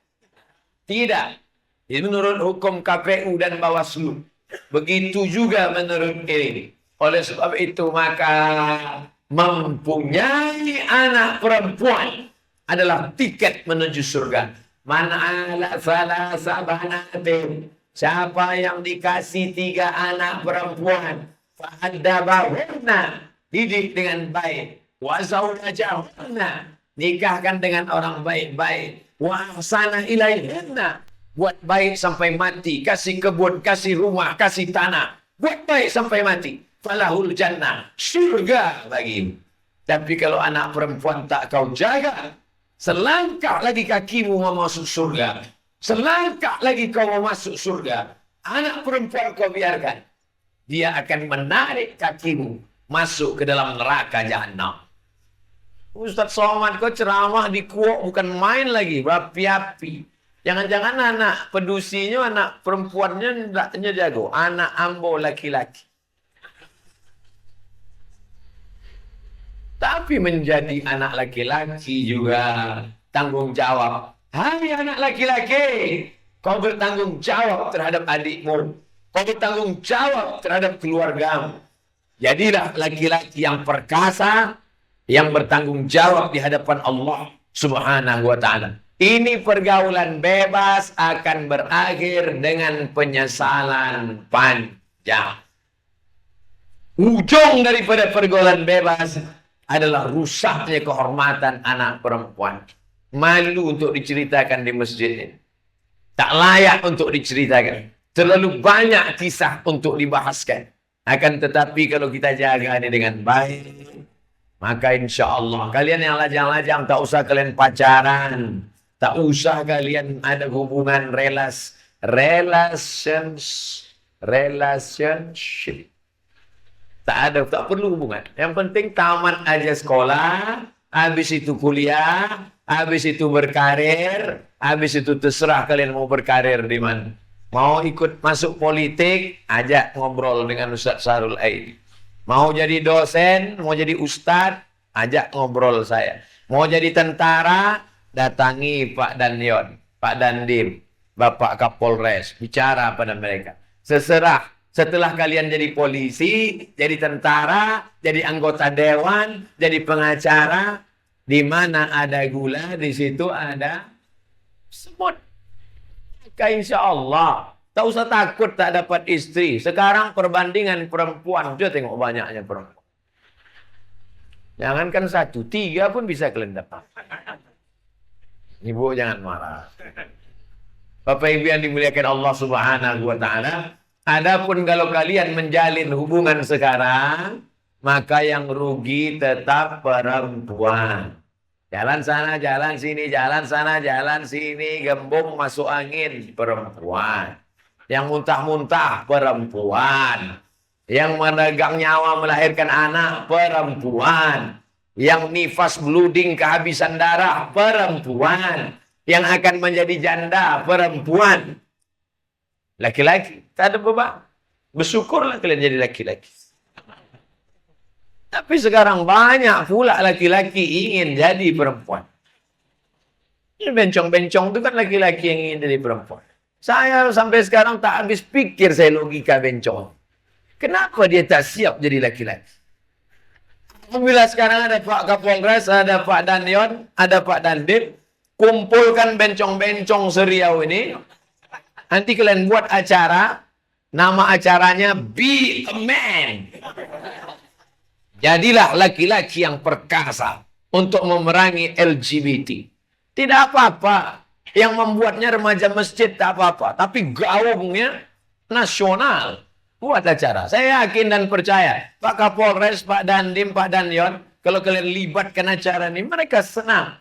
Tidak. Ini menurut hukum KPU dan Bawaslu. Begitu juga menurut ini. Oleh sebab itu maka mempunyai anak perempuan adalah tiket menuju surga. Man ala salasa banatin. Siapa yang dikasih 3 anak perempuan, fa'addabahunna, didik dengan baik. Wa zawjahunna, nikahkan dengan orang baik-baik. Wa ahsana ilaihinna, buat baik sampai mati, kasih kebun, kasih rumah, kasih tanah. Buat baik sampai mati. Falahul jannah, surga bagimu. Tapi kalau anak perempuan tak kau jaga, selangkah lagi kakimu mau masuk surga. Selangkah lagi kau mau masuk surga. Anak perempuan kau biarkan. Dia akan menarik kakimu masuk ke dalam neraka jahanam. Ustadz Somad kau ceramah di Kuok bukan main lagi, berapi-api. Jangan-jangan anak pedusinya, anak perempuannya tidaknya jago. Anak ambo laki-laki. Tapi menjadi anak laki-laki juga tanggung jawab. Hai anak laki-laki, kau bertanggung jawab terhadap adikmu. Kau bertanggung jawab terhadap keluargamu. Jadilah laki-laki yang perkasa, yang bertanggung jawab di hadapan Allah Subhanahu wa ta'ala. Ini pergaulan bebas akan berakhir dengan penyesalan panjang. Ujung daripada pergaulan bebas adalah rusaknya kehormatan anak perempuan. Malu untuk diceritakan di masjid ini. Tak layak untuk diceritakan. Terlalu banyak kisah untuk dibahaskan. Akan tetapi kalau kita jaga ini dengan baik, maka insya Allah kalian yang lajang-lajang tak usah kalian pacaran. Tak usah kalian ada hubungan relationship. Tak ada, tak perlu hubungan. Yang penting tamat aja sekolah, habis itu kuliah, habis itu berkarir, habis itu terserah kalian mau berkarir di mana. Mau ikut masuk politik, ajak ngobrol dengan Ustaz Sahrul Aidi. Mau jadi dosen, mau jadi ustadz, ajak ngobrol saya. Mau jadi tentara, datangi Pak Danyon, Pak Dandim, Bapak Kapolres, bicara pada mereka. Seserah, setelah kalian jadi polisi, jadi tentara, jadi anggota dewan, jadi pengacara, di mana ada gula, di situ ada semut. Maka insya Allah, tak usah takut tak dapat istri. Sekarang perbandingan perempuan, dia tengok banyaknya perempuan. Jangankan 1, 3 pun bisa kalian dapat. Ibu jangan marah. Bapak Ibu yang dimuliakan Allah Subhanahu wa Ta'ala, adapun kalau kalian menjalin hubungan sekarang, maka yang rugi tetap perempuan. Jalan sana, jalan sini, jalan sana, jalan sini, gembung masuk angin, perempuan. Yang muntah-muntah, perempuan. Yang menegang nyawa melahirkan anak, perempuan. Yang nifas blooding kehabisan darah, perempuan. Yang akan menjadi janda, perempuan. Laki-laki, tak ada beban. Bersyukurlah kalian jadi laki-laki. Tapi sekarang banyak pula laki-laki ingin jadi perempuan. Ini bencong-bencong itu kan laki-laki yang ingin jadi perempuan. Saya sampai sekarang tak habis pikir saya logika bencong. Kenapa dia tak siap jadi laki-laki? Apabila sekarang ada Pak Kapolres, ada Pak Danyon, ada Pak Dandim, kumpulkan bencong-bencong seriau ini. Nanti kalian buat acara, nama acaranya Be a Man. Jadilah laki-laki yang perkasa untuk memerangi LGBT. Tidak apa-apa. Yang membuatnya remaja masjid tak apa-apa. Tapi gaungnya nasional. Buat acara. Saya yakin dan percaya. Pak Kapolres, Pak Dandim, Pak Danyon. Kalau kalian libatkan acara ini, mereka senang.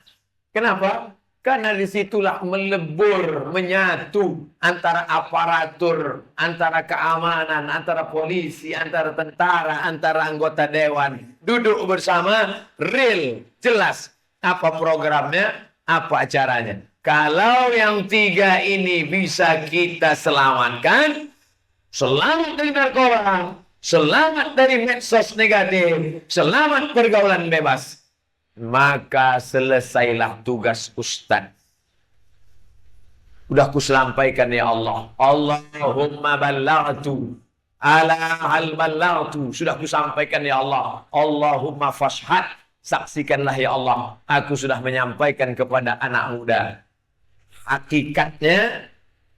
Kenapa? Karena disitulah melebur, menyatu antara aparatur, antara keamanan, antara polisi, antara tentara, antara anggota dewan. Duduk bersama, real, jelas. Apa programnya, apa acaranya. Kalau yang 3 ini bisa kita selamatkan, selamat dari narkoba, selamat dari medsos negatif, selamat pergaulan bebas. Maka selesailah tugas Ustaz. Udah aku sampaikan ya Allah. Allahumma ballaghtu ala hal ballaghtu. Sudah aku sampaikan ya Allah. Allahumma fashhad. Saksikanlah ya Allah. Aku sudah menyampaikan kepada anak muda. Hakikatnya,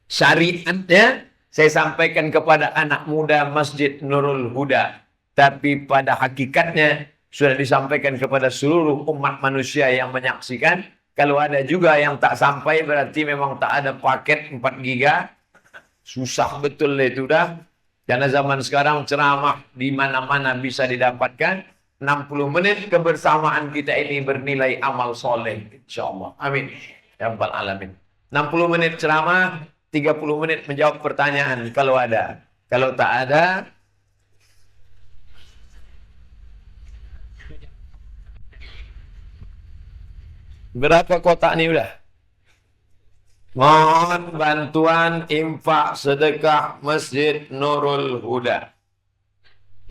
syariatnya, saya sampaikan kepada anak muda Masjid Nurul Huda. Tapi pada hakikatnya, sudah disampaikan kepada seluruh umat manusia yang menyaksikan. Kalau ada juga yang tak sampai, berarti memang tak ada paket 4 giga. Susah betul itu dah. Karena zaman sekarang ceramah di mana-mana bisa didapatkan. 60 menit kebersamaan kita ini bernilai amal soleh. InsyaAllah. Amin. Ya Rabbal Alamin. 60 menit ceramah, 30 menit menjawab pertanyaan kalau ada. Kalau tak ada, berapa kotak nih udah? Mohon bantuan infak sedekah Masjid Nurul Huda.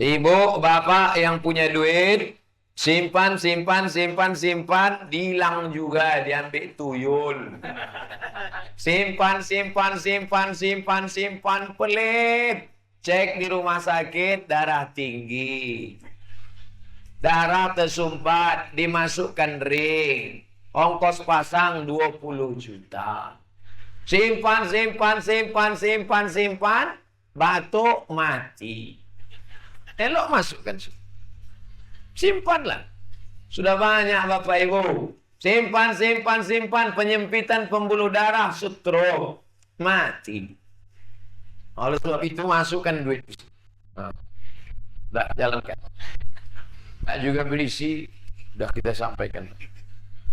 Ibu, bapak yang punya duit, simpan, dihilang juga, diambil tuyul. Simpan, pelit. Cek di rumah sakit, darah tinggi. Darah tersumbat, dimasukkan ring. Ongkos pasang 20 juta. Simpan. Batuk mati. Elok masukkan. Simpanlah. Sudah banyak Bapak Ibu. Simpan. Penyempitan pembuluh darah, stroke. Mati. Oleh sebab itu masukkan duit. Nah, jalankan. Tak juga berisi. Sudah kita sampaikan.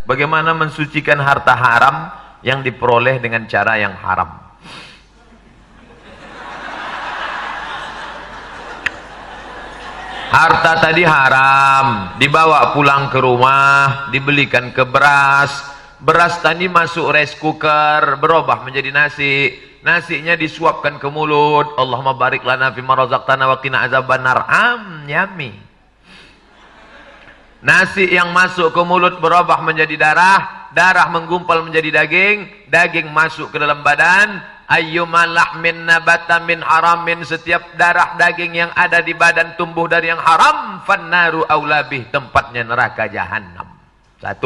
Bagaimana mensucikan harta haram yang diperoleh dengan cara yang haram. Harta tadi haram, dibawa pulang ke rumah, dibelikan ke beras. Beras tadi masuk rice cooker, berubah menjadi nasi. Nasinya disuapkan ke mulut. Allahumma barik lana fima razaqtana wa qina azabannar. Yummy. Nasi yang masuk ke mulut berubah menjadi darah, darah menggumpal menjadi daging, daging masuk ke dalam badan. Ayyuma lahmin nabata min haramin, setiap darah daging yang ada di badan tumbuh dari yang haram, fannaru aulabih, tempatnya neraka jahanam. 1,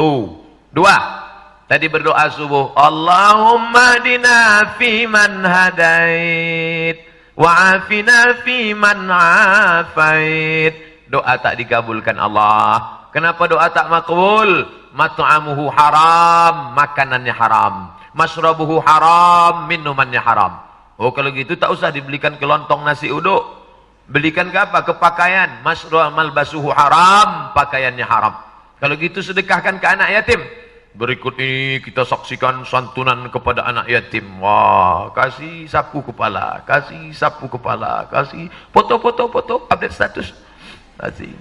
2. Tadi berdoa subuh, Allahumma dina fi man hadait wa afina fi man afait. Doa tak dikabulkan Allah. Kenapa doa tak makbul? Mat'amuhu haram, makanannya haram. Masrabuhu haram, minumannya haram. Oh, kalau gitu tak usah dibelikan kelontong nasi uduk. Belikan ke apa? Ke pakaian. Malbasuhu haram, pakaiannya haram. Kalau gitu sedekahkan ke anak yatim. Berikut ini kita saksikan santunan kepada anak yatim. Wah, kasih sapu kepala, kasih sapu kepala, kasih foto-foto, update status. Kasih.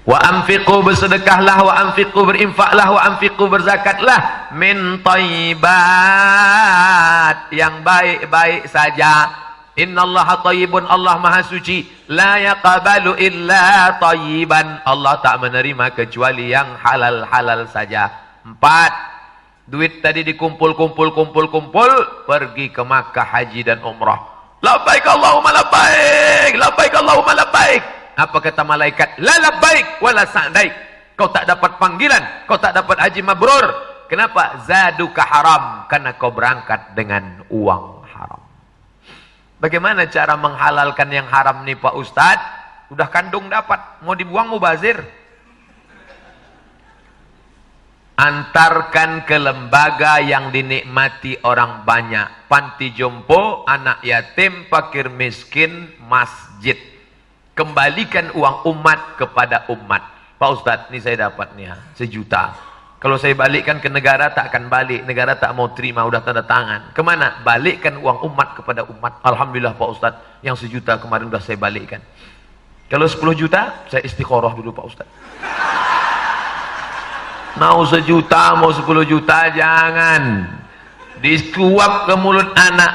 Wa anfiqu, bersedekahlah, wa anfiqu, berinfaklah, wa anfiqu, berzakatlah min thayyibat, yang baik-baik saja. Innallaha thayyibun, Allah maha suci. La yaqbalu illa thayyiban, Allah tak menerima kecuali yang halal-halal saja. 4. Duit tadi dikumpul, pergi ke Makkah, haji dan umrah. Labbaik Allahumma labbaik, labbaik Allahumma labbaik. Apa kata malaikat? La labbaik wala sa'daik. Kau tak dapat panggilan, kau tak dapat haji mabrur. Kenapa? Zaduka haram, karena kau berangkat dengan uang haram. Bagaimana cara menghalalkan yang haram nih Pak Ustadz? Udah kandung dapat, mau dibuang mubazir. Antarkan ke lembaga yang dinikmati orang banyak. Panti jompo, anak yatim, fakir miskin, masjid. Kembalikan uang umat kepada umat. Pak Ustadz, ini saya dapat nih ya, 1 juta. Kalau saya balikkan ke negara tak akan balik. Negara tak mau terima, udah tanda tangan. Kemana? Balikkan uang umat kepada umat. Alhamdulillah Pak Ustadz, yang 1 juta kemarin udah saya balikkan. Kalau 10 juta, saya istiqoroh dulu Pak Ustadz. Mau 1 juta, mau 10 juta, jangan. Disuap ke mulut anak.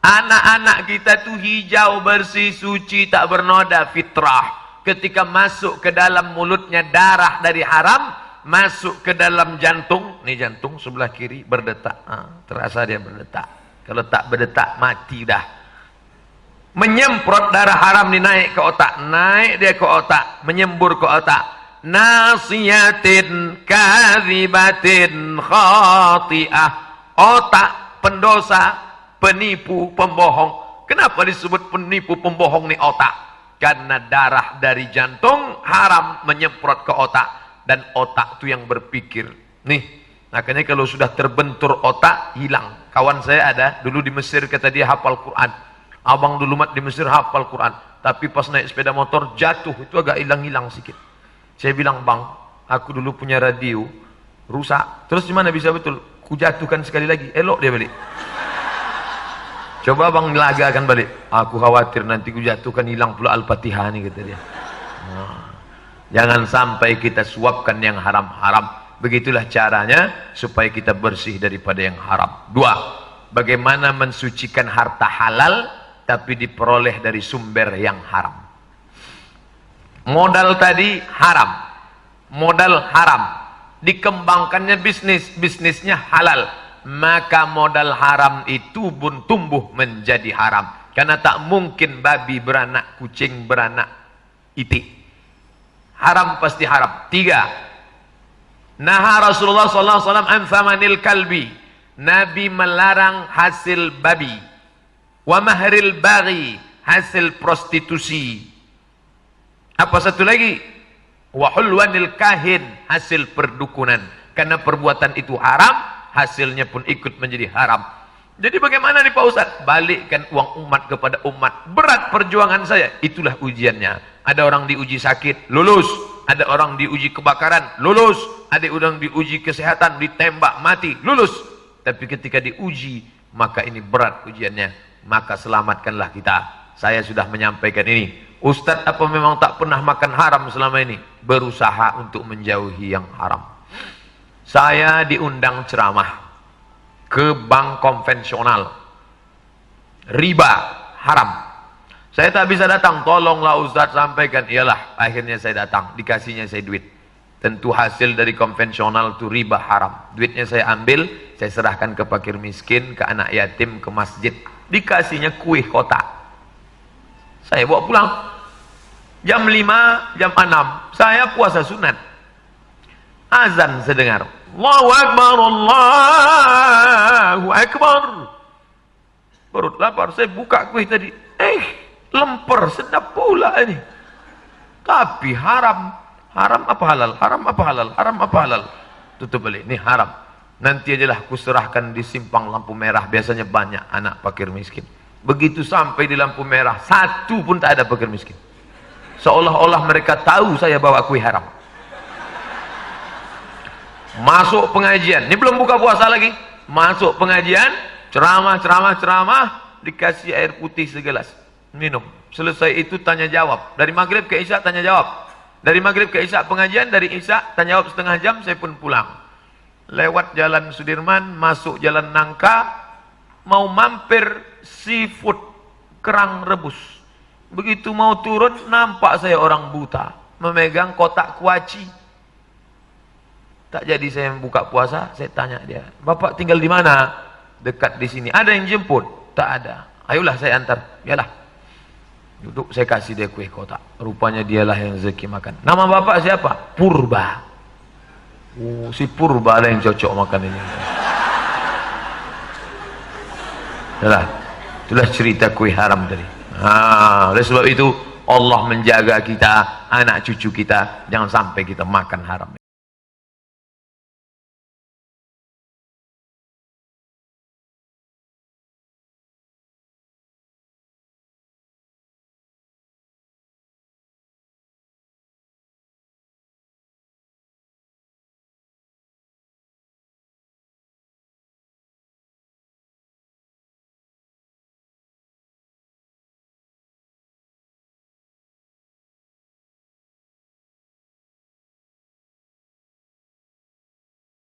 Anak-anak kita tuh hijau, bersih, suci, tak bernoda, fitrah. Ketika masuk ke dalam mulutnya darah dari haram, masuk ke dalam jantung. Nih jantung sebelah kiri berdetak. Terasa dia berdetak. Kalau tak berdetak, mati dah. Menyemprot darah haram nih, naik ke otak. Naik dia ke otak, menyembur ke otak. Nasiyatin kadhibatin khati'ah. Otak pendosa, penipu, pembohong. Kenapa disebut penipu, pembohong nih otak? Karena darah dari jantung haram menyemprot ke otak. Dan otak itu yang berpikir. Nih, makanya kalau sudah terbentur otak, hilang. Kawan saya ada, dulu di Mesir, kata dia hafal Quran. Abang dulu mat di Mesir hafal Quran. Tapi pas naik sepeda motor jatuh, itu agak hilang-hilang sedikit. Saya bilang, bang, aku dulu punya radio, rusak. Terus gimana bisa betul? Ku jatuhkan sekali lagi, elok dia balik. Coba bang lagakan balik. Aku khawatir nanti ku jatuhkan, hilang pula Al-Fatihah nih, kata dia. Jangan sampai kita suapkan yang haram-haram. Begitulah caranya supaya kita bersih daripada yang haram. 2. Bagaimana mensucikan harta halal tapi diperoleh dari sumber yang haram. Modal tadi haram. Modal haram. Dikembangkannya bisnisnya halal. Maka modal haram itu pun tumbuh menjadi haram. Karena tak mungkin babi beranak kucing beranak itik. Haram pasti haram. 3. Naha Rasulullah SAW an thamanil kalbi. Nabi melarang hasil babi. Wa mahril baghi, hasil prostitusi. Apa satu lagi? Wa hulwanil kahin, hasil perdukunan. Karena perbuatan itu haram, hasilnya pun ikut menjadi haram. Jadi bagaimana nih Pak Ustadz? Balikkan uang umat kepada umat. Berat perjuangan saya, itulah ujiannya. Ada orang diuji sakit, lulus. Ada orang diuji kebakaran, lulus. Ada orang diuji kesehatan, ditembak mati, lulus. Tapi ketika diuji, maka ini berat ujiannya, maka selamatkanlah kita. Saya sudah menyampaikan ini. Ustadz apa memang tak pernah makan haram selama ini? Berusaha untuk menjauhi yang haram. Saya diundang ceramah ke bank konvensional, riba haram. Saya tak bisa datang, tolonglah Ustadz sampaikan. Iyalah, akhirnya saya datang, dikasihnya saya duit. Tentu hasil dari konvensional itu riba haram. Duitnya saya ambil, saya serahkan ke fakir miskin, ke anak yatim, ke masjid. Dikasihnya kue kotak. Saya bawa pulang. Jam 5, jam 6, saya puasa sunat. Azan saya dengar. Allahu Akbar, Allahu Akbar. Perut lapar, saya buka kue tadi. Lemper, sedap pula ini. Tapi haram. Haram apa halal? Haram apa halal? Haram apa halal? Tutup balik, ini haram. Nanti ajalah kuserahkan di simpang lampu merah. Biasanya banyak anak fakir miskin. Begitu sampai di lampu merah, satu pun tak ada fakir miskin. Seolah-olah mereka tahu saya bawa kue haram. Masuk pengajian, ini belum buka puasa lagi. Masuk pengajian, ceramah, dikasih air putih segelas, minum. Selesai itu tanya jawab. Dari maghrib ke isya tanya jawab. Dari maghrib ke isya pengajian, dari isya tanya jawab setengah jam, saya pun pulang. Lewat jalan Sudirman, masuk jalan Nangka, mau mampir seafood, kerang rebus. Begitu mau turun, nampak saya orang buta memegang kotak kuaci. Tak jadi saya buka puasa. Saya tanya dia, Bapak tinggal di mana? Dekat di sini. Ada yang jemput? Tak ada. Ayolah saya antar. Yalah. Duduk, saya kasih dia kue kotak. Rupanya dialah yang rezeki makan. Nama bapak siapa? Purba. Oh, si Purba ada yang cocok makan ini. Yalah. Itulah cerita kue haram tadi. Oleh sebab itu Allah menjaga kita, anak cucu kita, jangan sampai kita makan haram.